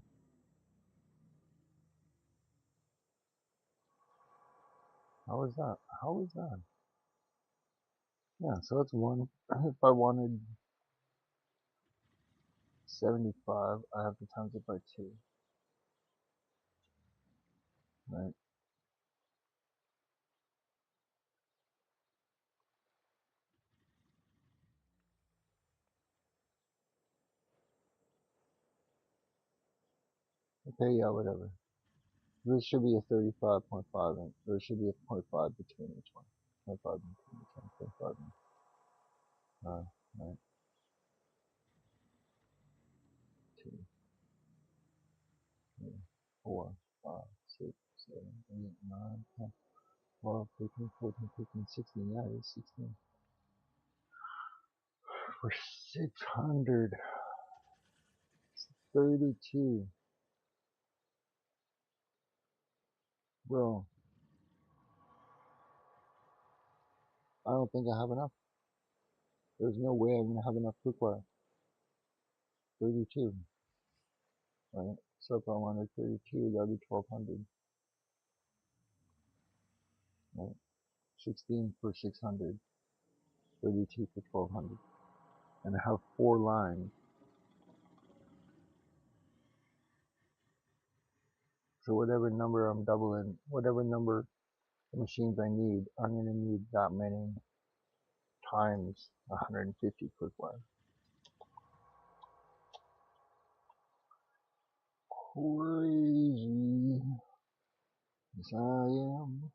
How is that? How is that? Yeah, so it's 1. If I wanted 75, I have to times it by 2, right? Okay, yeah, whatever. This should be a 35.5, and there should be a point 0.5 between each one. 0.5 between each one, 0.5. Right. 2, 3, 4, 5, 6, 7, 8, 9, 10, 12, 13, 14, 15, 16. Yeah, it's 16. For 632. Bro, I don't think I have enough. There's no way I'm gonna have enough cookware. 32. Right? So if I wanted 32, that'd be 1200. Right? 16 for 600. 32 for 1200. and I have 4 lines. So whatever number I'm doubling, whatever number of machines I need, I'm going to need that many times 150 quick wire. Crazy. Yes, I am.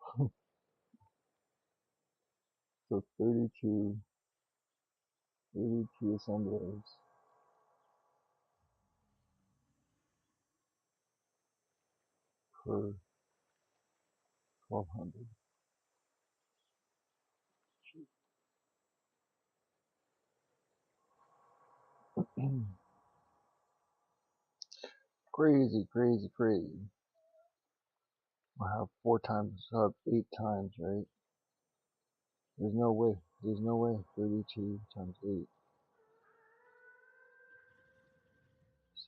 So 32 assemblers per 1200. Crazy, crazy, crazy. I have 4 times, so I have 8 times, right? There's no way. There's no way. 32 times 8.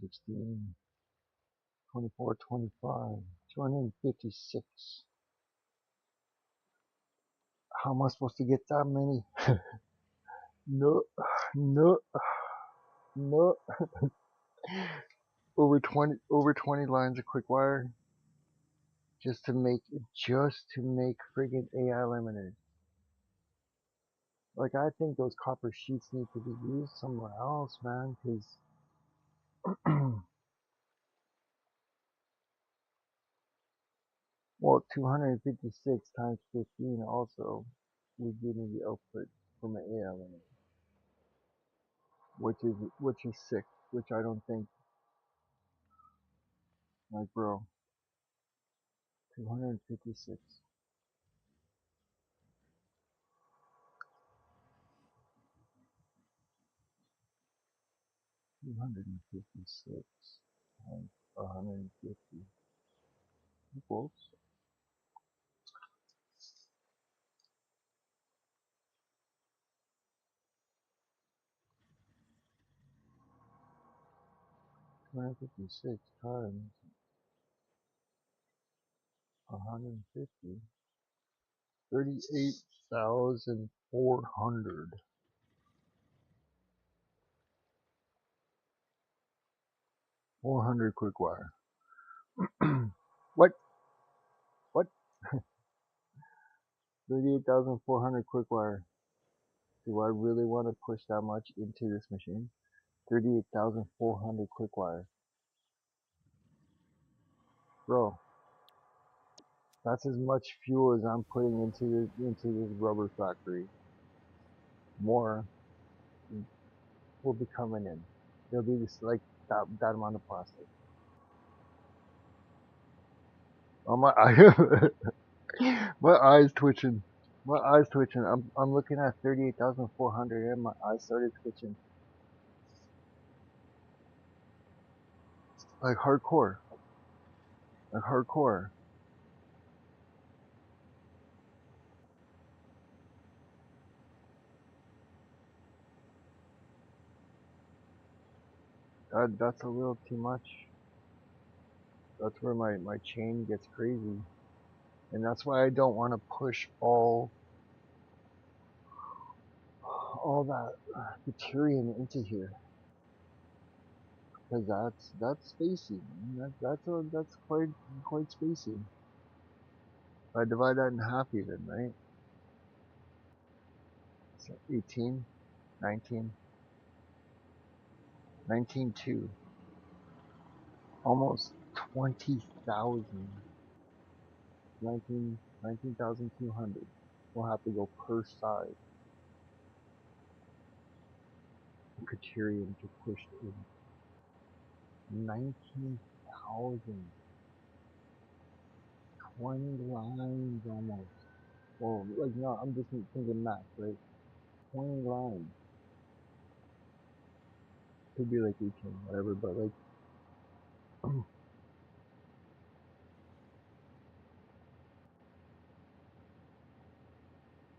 16, 24, 25, 256. How am I supposed to get that many? No, no, no. Over 20 lines of quick wire just to make friggin' AI limiters. Like, I think those copper sheets need to be used somewhere else, man, cause well, 256 times 15 also would give me the output from an AI limiter, which is sick, which I don't think, like, bro, 256. 256 times 150 equals 256 times 150, 38,400. 400 quick wire. What? What? 38,400 quick wire. Do I really want to push that much into this machine? 38,400 quick wire. Bro, that's as much fuel as I'm putting into this rubber factory. More will be coming in. There'll be this, like, that amount of plastic. Oh, my my eyes twitching. My eyes twitching. I'm looking at 38,400 and my eyes started twitching. Like hardcore. Like hardcore. That's a little too much. That's where my chain gets crazy. And that's why I don't want to push all that deuterium into here. Because that's spacey. That's quite spacey. If I divide that in half even, right? So 18, 19, 19.2. Almost 20,000. 19,200 will have to go per side. Criterion to push in 19,000. 20 lines almost. Well, like, no, I'm just thinking math, right? 20 lines. Could be like 18, whatever, but like,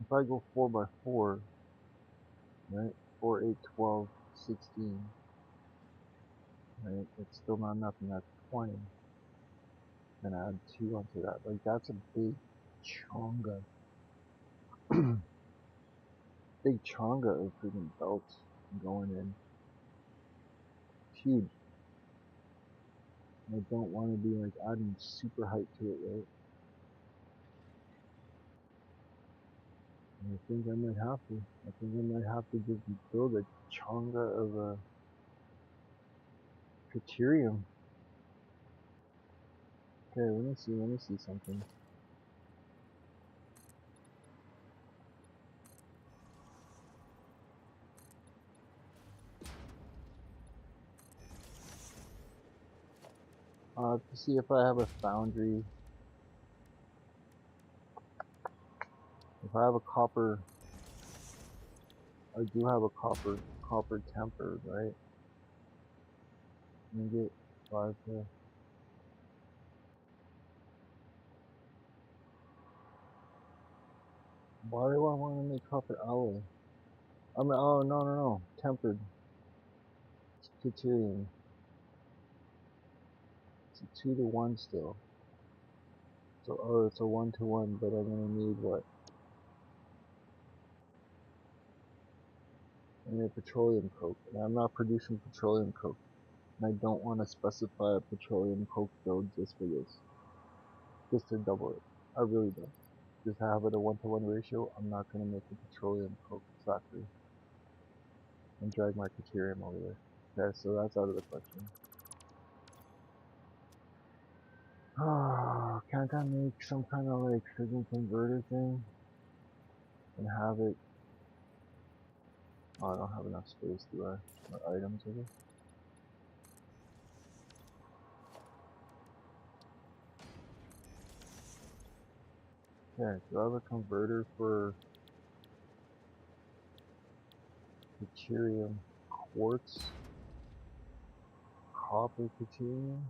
if I go 4 by 4, right? 4, 8, 12, 16, right? It's still not enough, and that's 20. Then add 2 onto that. Like, that's a big chonga. Big chonga of freaking belts. going in. It's huge. I don't want to be like adding super height to it, right? And I think I might have to. I think I might have to just build a chonga of a Criterium. Okay, let me see something. To see if I have a foundry. If I have a copper, I do have a copper tempered, right? Let me get 5 here. Why do I want to make copper alloy? I mean, oh, no. Tempered. Criterium. It's a 2 to 1 still. So, oh, it's a 1 to 1, but I'm gonna need what? I need a petroleum coke. And I'm not producing petroleum coke. And I don't want to specify a petroleum coke build just for this. Just to double it. I really don't. Just have it a 1 to 1 ratio. I'm not gonna make a petroleum coke factory and drag my Criterium over there. Okay, so that's out of the question. Can't I make some kind of like friggin' converter thing and have it? Oh, I don't have enough space, do I? Or items of it? Yeah, do I have a converter for Criterium quartz? Copper Criterium?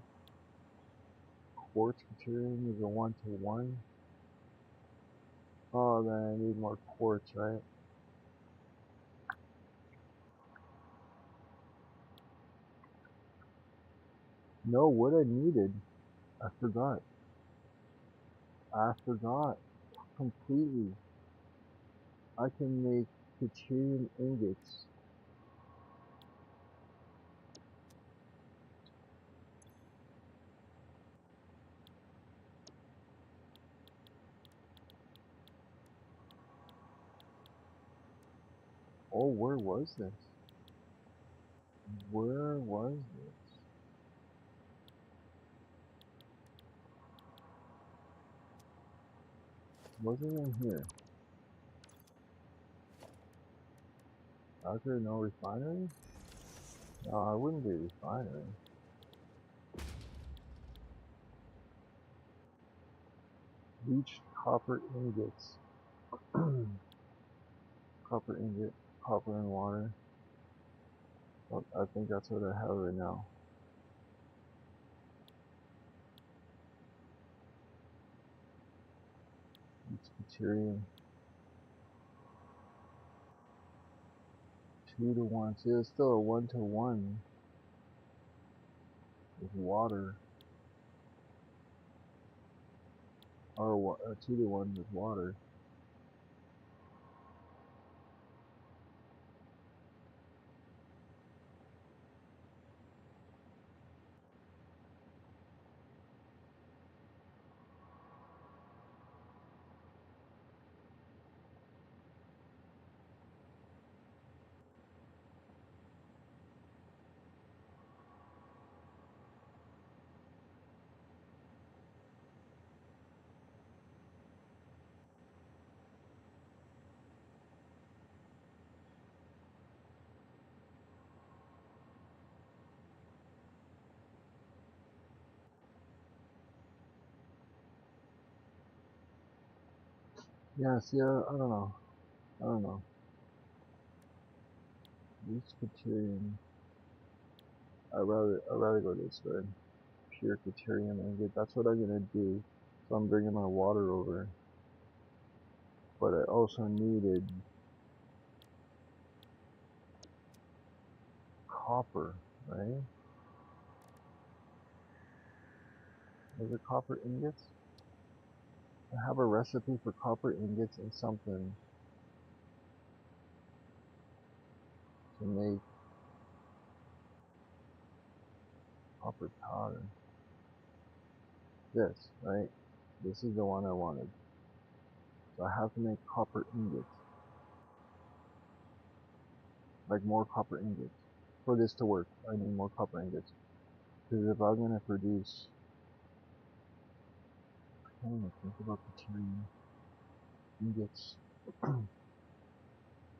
Quartz Criterium is a 1 to 1. Oh, then I need more quartz, right? No, what I needed, I forgot. I forgot completely. I can make Criterium ingots. Oh, where was this? Where was this? Wasn't in here. Is there no refinery? No, I wouldn't be a refinery. Bleached copper ingots. Copper ingot, copper and water. Well, I think that's what I have right now. It's Criterium. 2 to 1. See, it's still a 1 to 1 with water. Or a 2 to 1 with water. Yeah, see, I don't know. I don't know. Bleached Criterium. I'd rather go this way. Pure Criterium ingot. That's what I'm gonna do. So I'm bringing my water over. But I also needed copper, right? Is it copper ingots? I have a recipe for copper ingots and something. to make copper powder. This, right? This is the one I wanted. So I have to make copper ingots. Like more copper ingots. For this to work, I need more copper ingots. Because if I'm going to produce... I don't know, think about deuterium ingots.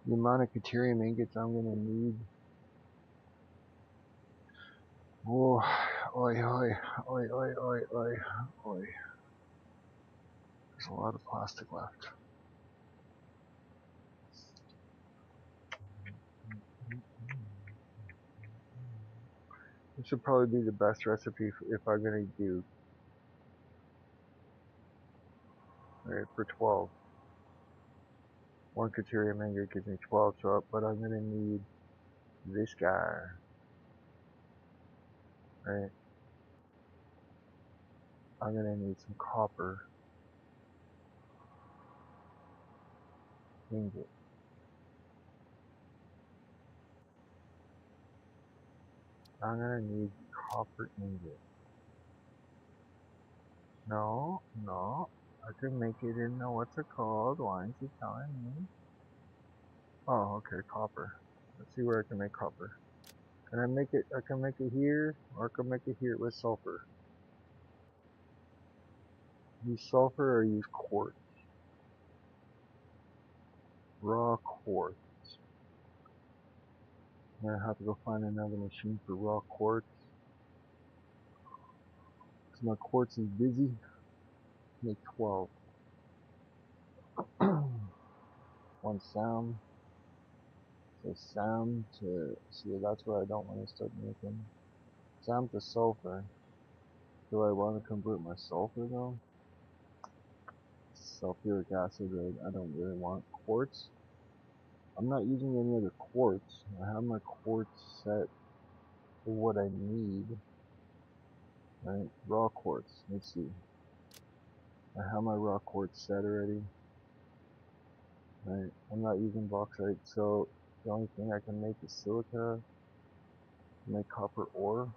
The amount of deuterium ingots I'm going to need... Oh, oi, oi, oi, oi, oi, oi, oi. There's a lot of plastic left. This should probably be the best recipe if I'm going to do... Right, for 12. One deuterium ingot gives me 12, so, but I'm going to need this guy. Right? I'm going to need some copper ingot. I'm going to need copper ingot. No, no. I can make it in the, what's it called? Why aren't you telling me? Oh, okay, copper. Let's see where I can make copper. Can I make it, I can make it here, or I can make it here with sulfur. Use sulfur or use quartz? Raw quartz. I'm gonna have to go find another machine for raw quartz. Cause my quartz is busy. Make 12. One SAM. So SAM to, see, that's what I don't want to start making. SAM to sulfur. Do I want to convert my sulfur though? Sulfuric acid, I don't really want. Quartz. I'm not using any other quartz. I have my quartz set for what I need. Right? Raw quartz. Let's see. I have my raw quartz set already. Right? I'm not using bauxite, so the only thing I can make is silica. Make copper ore.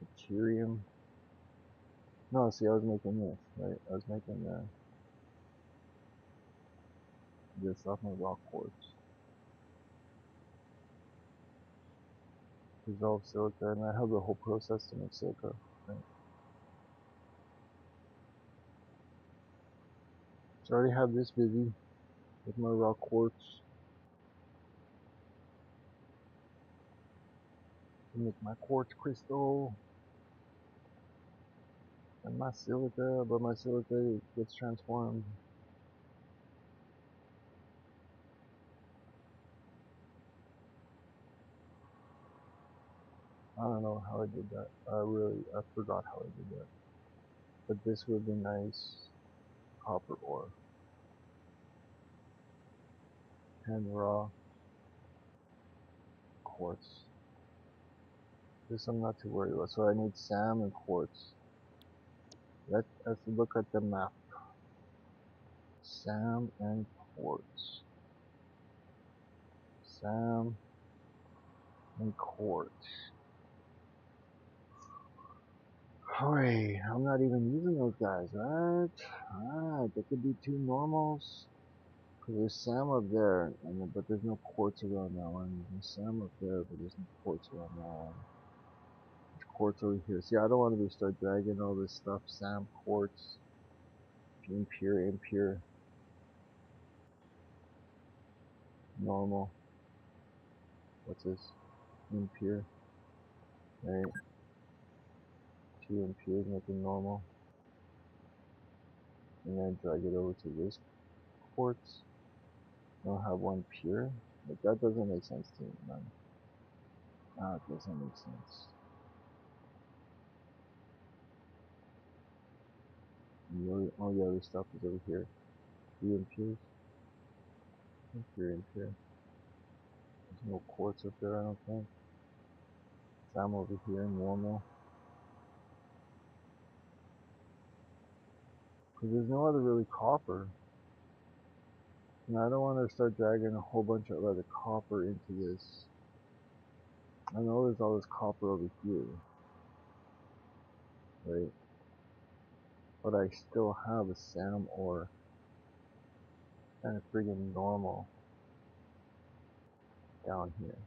Deuterium. No, see, I was making this, right? I was making this off my raw quartz. Dissolve silica, and I have the whole process to make silica. Right? So I already have this busy with my raw quartz. To make my quartz crystal. And my silica, but my silica gets transformed. I don't know how I did that. I forgot how I did that. But this would be nice copper ore. And raw quartz. This I'm not too worried about. So I need SAM and quartz. Let's look at the map. SAM and quartz. SAM and quartz. Hooray, I'm not even using those guys, right? Alright, they could be two normals. Cause there's SAM up there, but there's no quartz around that one. There's SAM up there, but there's no quartz around that one. There's quartz over here. See, I don't want to start dragging all this stuff. SAM, quartz, impure, impure, normal. What's this? Impure. Right. Two impure, making normal. And then drag it over to this quartz. I'll have one pure. But that doesn't make sense to me, man. Ah, it doesn't make sense. And all the other stuff is over here. Two impures. Impure, impure. There's no quartz up there, I don't think. SAM over here, normal. Because there's no other really copper. And I don't want to start dragging a whole bunch of other copper into this. I know there's all this copper over here, right? But I still have a SAM ore and a friggin' normal down here.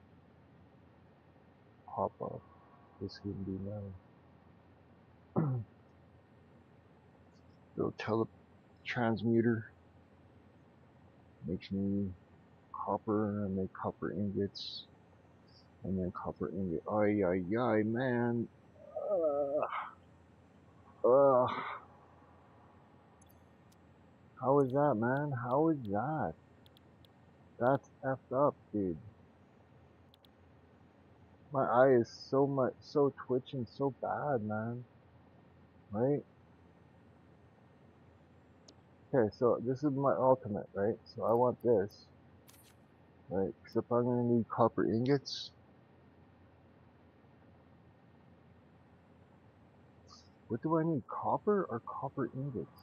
Pop up. This can be now. Little teletransmuter makes me copper, and I make copper ingots, and then copper ingot. Ay, ay, ay, man. Uh, how is that, man? How is that? That's effed up, dude. My eye is so twitching so bad, man. Right? Okay, so this is my ultimate, right? So I want this, right? Because if I'm gonna need copper ingots, what do I need? Copper or copper ingots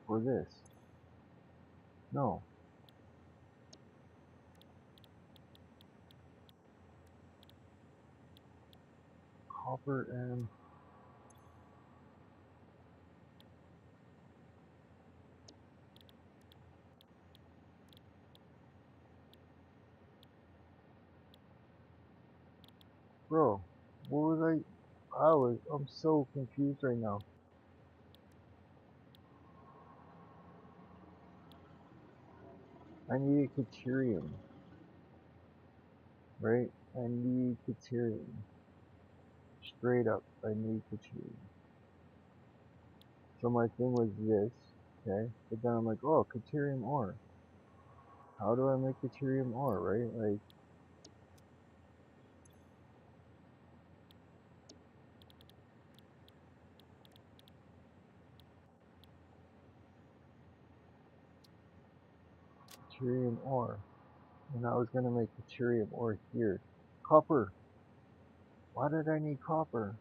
for this? No, copper and bro. What was I? I'm so confused right now. I need deuterium, right? I need deuterium. Straight up, I need deuterium. So my thing was this, okay? But then I'm like, oh, deuterium ore. How do I make deuterium ore, right? Like, deuterium ore. And I was gonna make deuterium ore here. Copper. Why did I need copper?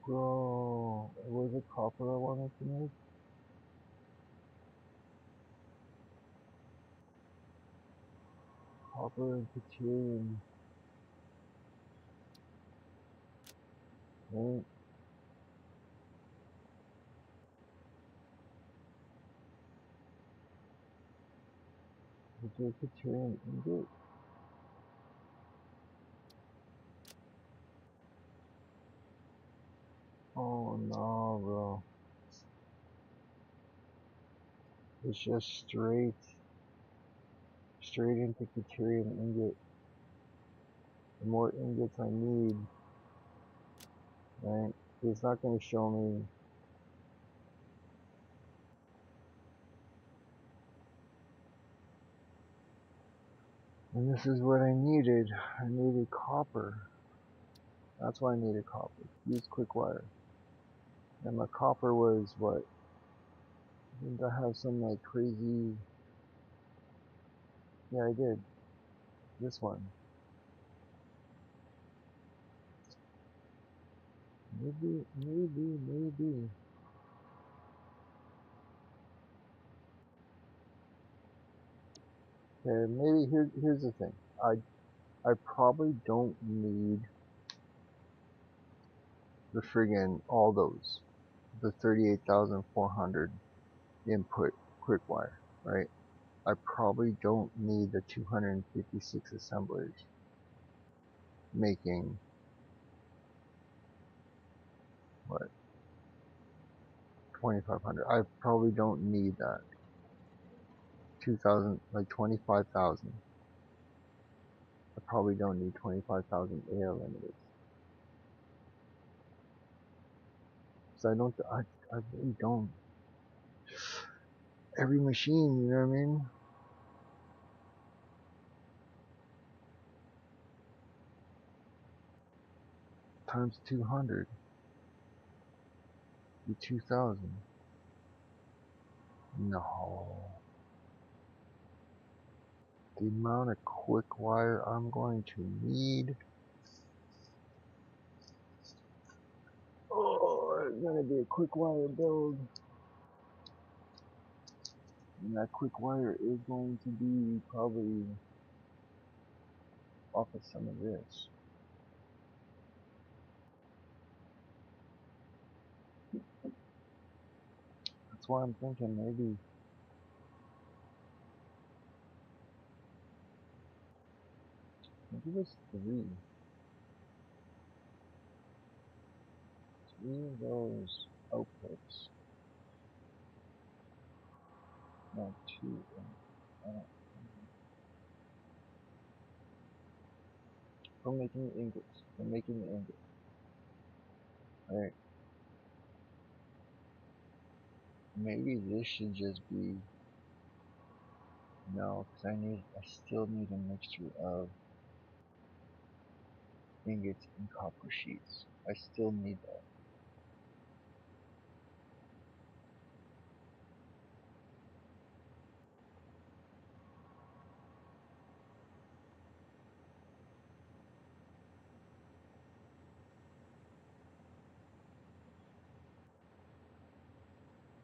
Bro, was it copper I wanted to make? Copper and deuterium. Right? Is there deuterium ingot? Oh no, bro. It's just straight into deuterium ingot. The more ingots I need, right? It's not gonna show me. And this is what I needed. I needed copper. That's why I needed copper. Use quick wire. And my copper was what? Didn't I have some like crazy? Yeah, I did. This one. Maybe. Okay, maybe here's the thing. I probably don't need the friggin' all those. The 38,400 input quick wire, right? I probably don't need the 256 assemblers making what 2,500. I probably don't need that. 2,000, like 25,000. I probably don't need 25,000 air limiters. So I really don't. Every machine, you know what I mean? Times 200. Be 2,000. No. the amount of quick wire I'm going to need. Oh, it's gonna be a quick wire build. And that quick wire is going to be probably off of some of this. That's why I'm thinking maybe it was three of those outputs. No, two. For making ingots. For making the ingot. Alright. Maybe this should just be no, because I still need a mixture of ingots and copper sheets. I still need that.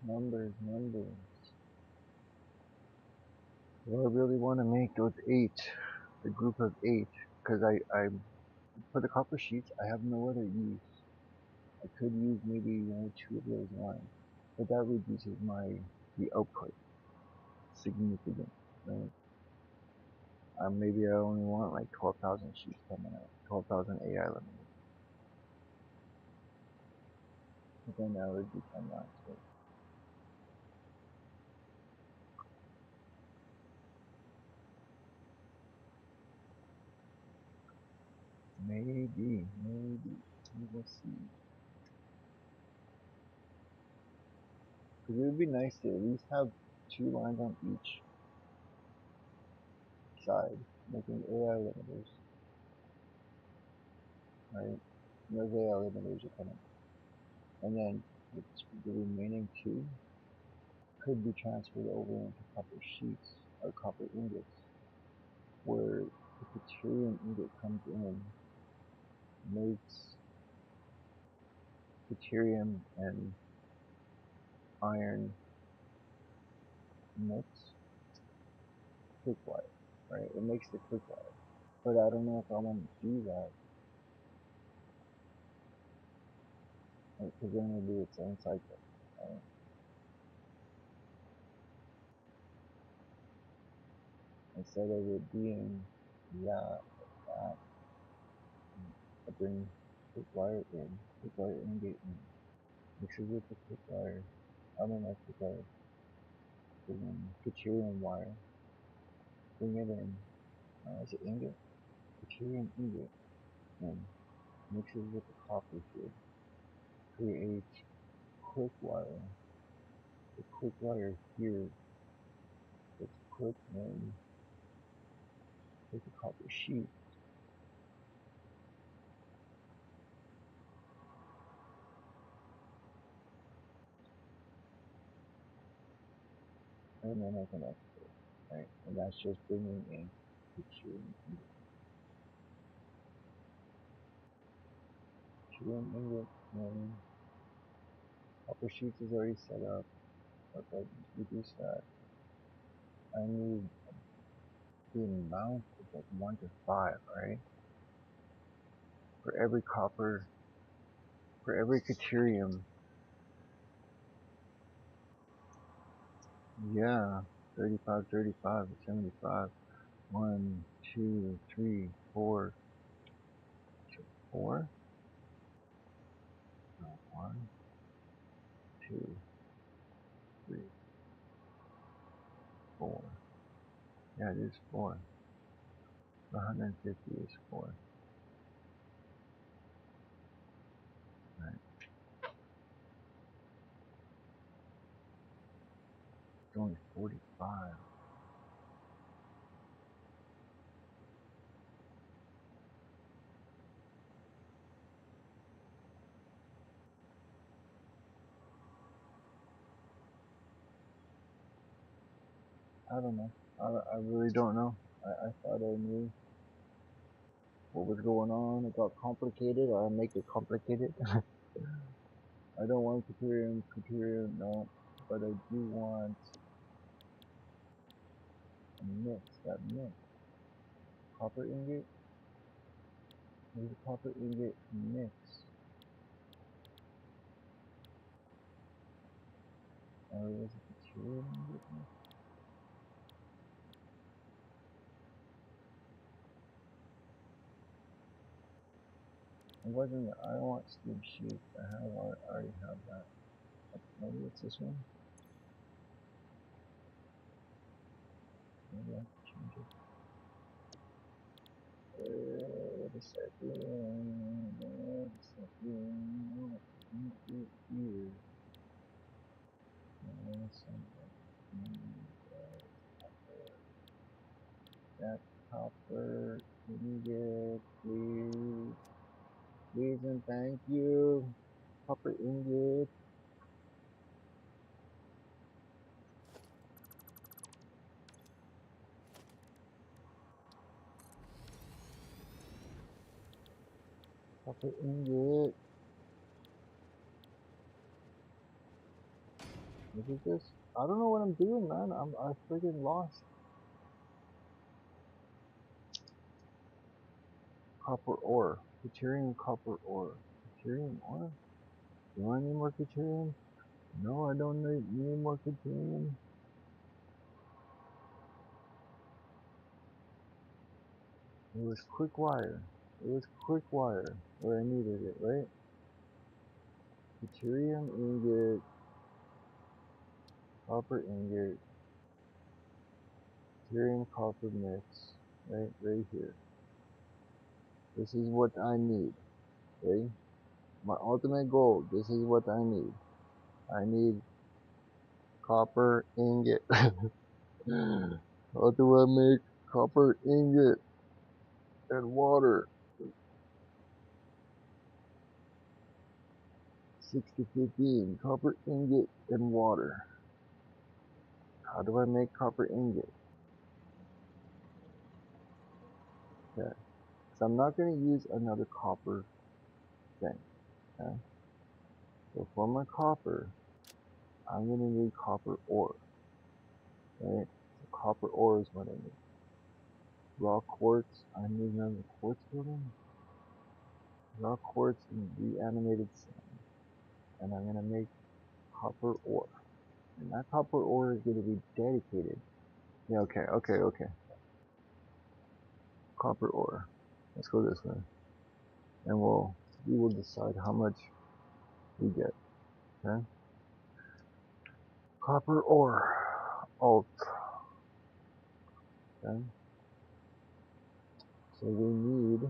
Numbers. Well, I really want to make those 8, the group of 8, because I for the copper sheets, I have no other use. I could use maybe 2 of those lines, but that reduces the output significantly, right? Maybe I only want like 12,000 sheets coming out, 12,000 AI limit. But then that would be 10 lines, right? Maybe, we will see. Because it would be nice to at least have 2 lines on each side, making AI limiters, right? And those AI limiters are coming. And then the remaining 2 could be transferred over into copper sheets or copper ingots, where the deuterium ingot comes in, makes deuterium and iron mix quick wire, right? It makes the quick wire. But I don't know if I want to do that, because then it'll do its own cycle, right? Instead of it being, that, I bring quick wire in, quick wire ingot in, mixes with the quick wire, I don't know, quick wire, deuterium wire, bring it in, as an ingot, deuterium ingot, and mixes with the copper here, creates quick wire. The quick wire here gets put in with the copper sheet, and then I can export, right? And that's just bringing in deuterium ingot. Deuterium ingot, and copper sheets is already set up. If I reduce that, I need the amount is like 1 to 5, right? For every copper, for every deuterium, yeah, 35, 35, 75. 1, 2, 3, 4, 4? No, 1, 2, 3, 4. Yeah, it is 4. 150 is 4. Right. It's only 45. I don't know. I really don't know. I thought I knew what was going on. It got complicated. I make it complicated. I don't want Criterium, no. But I do want a mix, that mix. Copper ingot. There's a copper ingot mix. Or was it Criterium ingot mix? It wasn't, I don't want Steve Sheep. I already have that. Maybe it's this one? Maybe I have to change it. Wait a second. Wait a second. Here. That copper ingot, please. Please and thank you. Copper ingot. Copper ingot. Look at this. I don't know what I'm doing, man. I freaking lost. Copper ore. Deuterium copper ore. Deuterium ore? Do I need more deuterium? No, I don't need more deuterium. It was quick wire. It was quick wire where I needed it, right? Deuterium ingot. Copper ingot. Deuterium copper mix. Right here. This is what I need. Okay? My ultimate goal. This is what I need. I need copper ingot. How do I make copper ingot and water? 60-15. Copper ingot and water. How do I make copper ingot? Okay. So I'm not going to use another copper thing. Okay? So for my copper, I'm going to need copper ore. Right? So copper ore is what I need. Raw quartz. I need another quartz building. Raw quartz and reanimated sand. And I'm going to make copper ore. And that copper ore is going to be dedicated. Yeah, okay. Copper ore. Let's go this way. And we will decide how much we get. Okay? Copper ore. Alt. Okay? So we need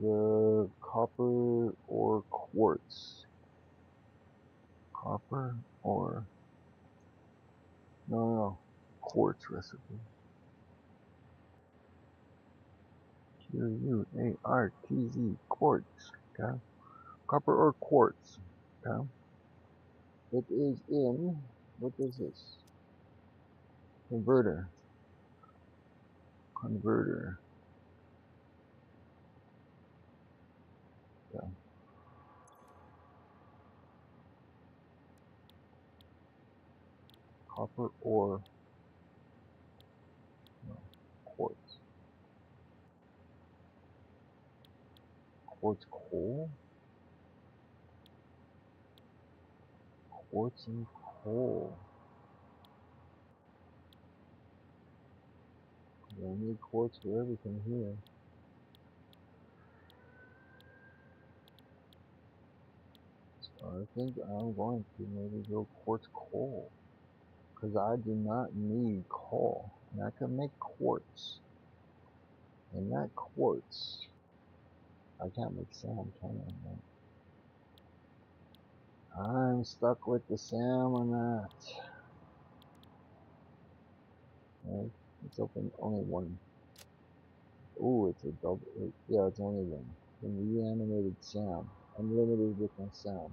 the copper ore quartz. Copper ore. No. Quartz recipe. QUARTZ. Quartz. Okay? Copper ore quartz. Okay? It is in, what is this? Converter. Okay. Copper ore. No. Quartz. Quartz coal? Quartz and coal. I need quartz for everything here. So I think I'm going to maybe go quartz coal. Because I do not need coal. And I can make quartz. And that quartz, I can't make sand, can I? I'm stuck with the Sam on that. Right? It's open only one. Ooh, it's a double. Yeah, it's only one. The reanimated Sam. I'm limited with my Sam.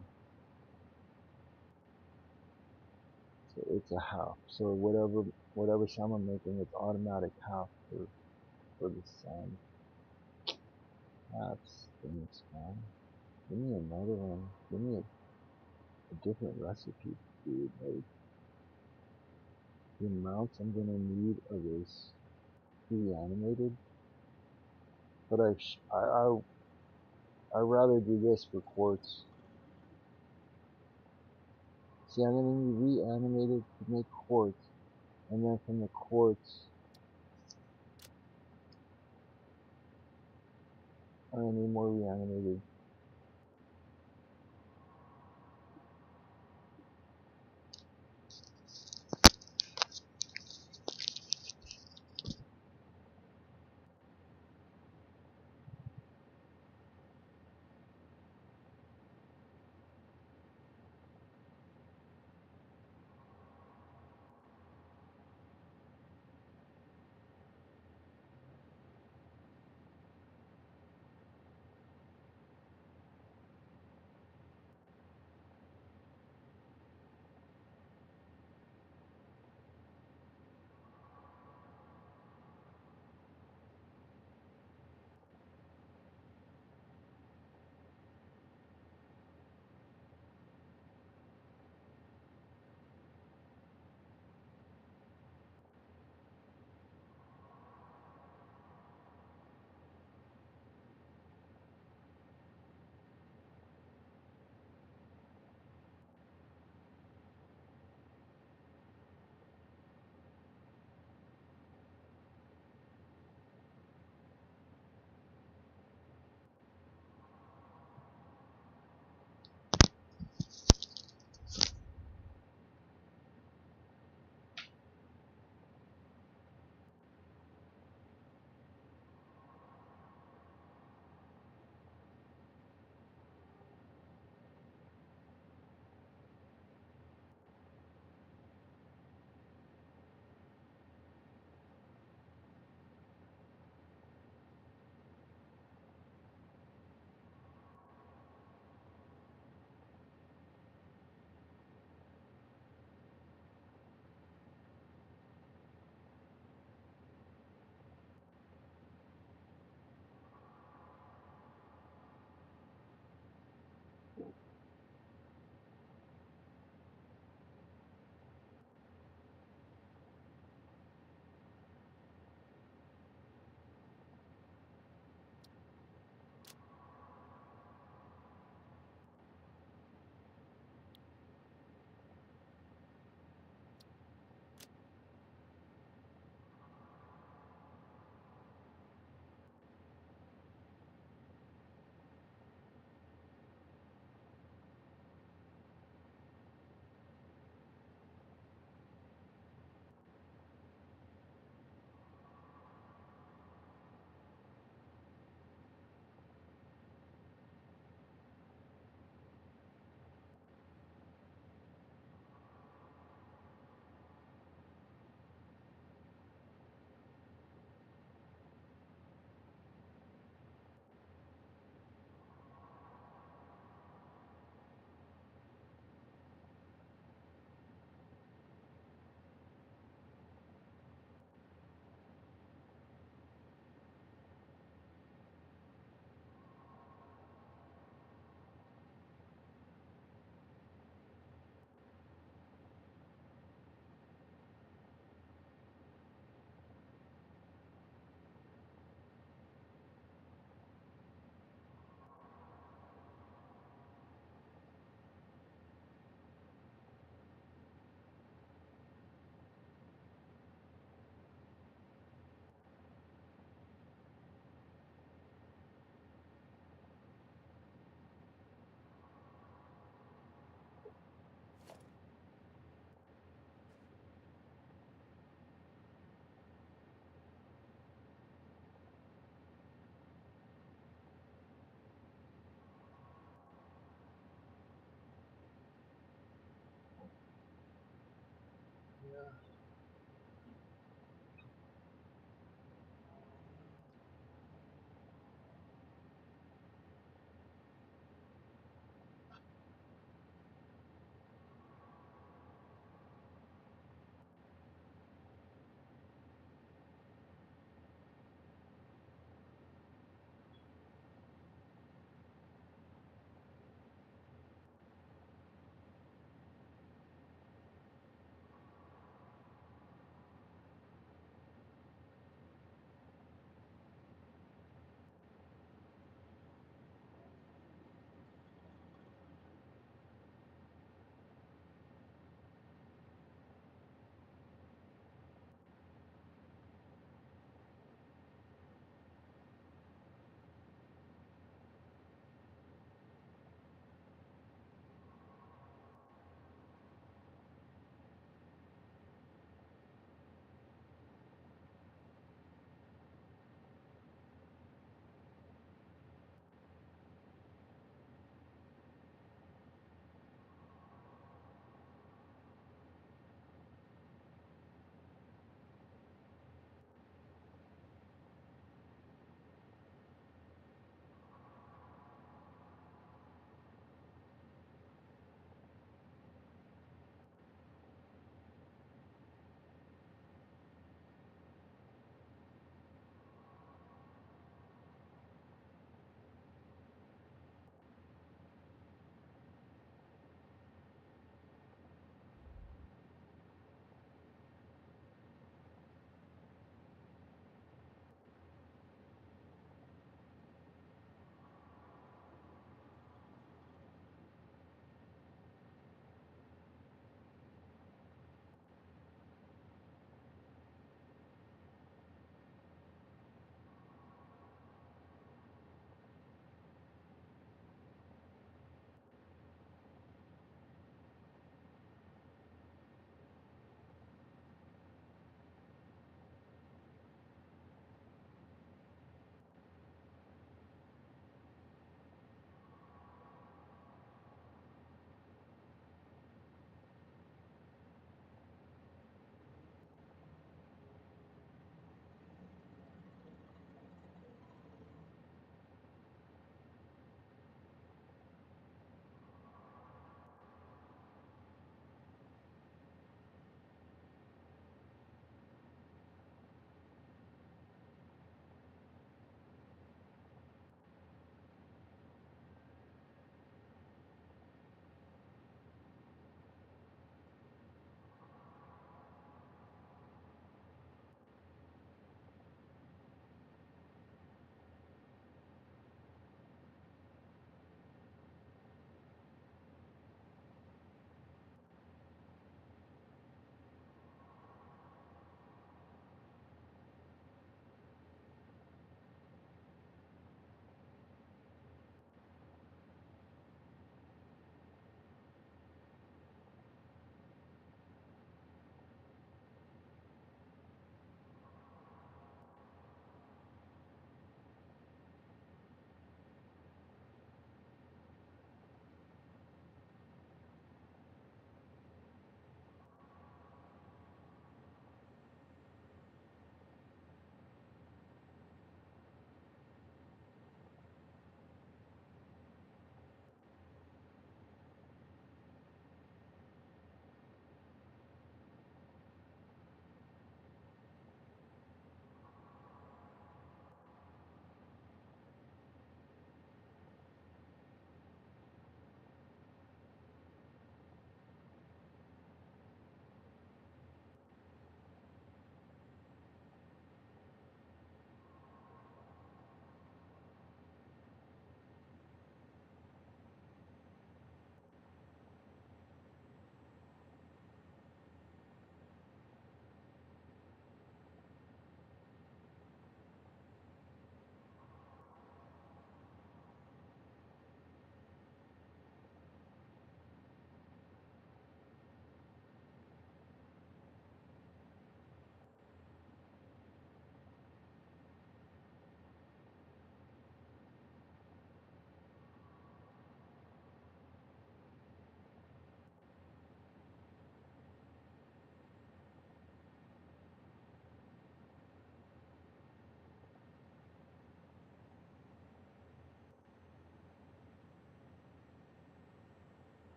So it's a half. So whatever sound I'm making, it's automatic half for the sound. That's things, man. Give me another one. Give me a different recipe, dude. Like the amounts I'm gonna need of this pre-animated. But I rather do this for quartz. See, I'm gonna need reanimated to make quartz, and then from the quartz, I'm gonna need more reanimated.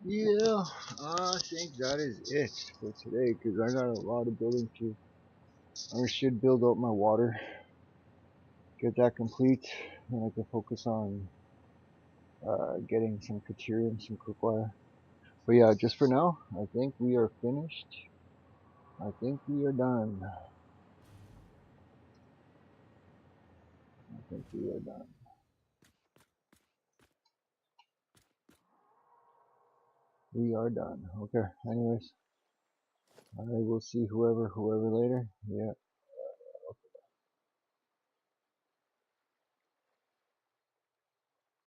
Yeah, I think that is it for today because I got a lot of building to. I should build up my water, get that complete, and I can focus on getting some Katerium, some cookware. But yeah, just for now, I think we are finished. I think we are done. I think we are done. We are done. Okay, anyways, I will see whoever later. Yeah.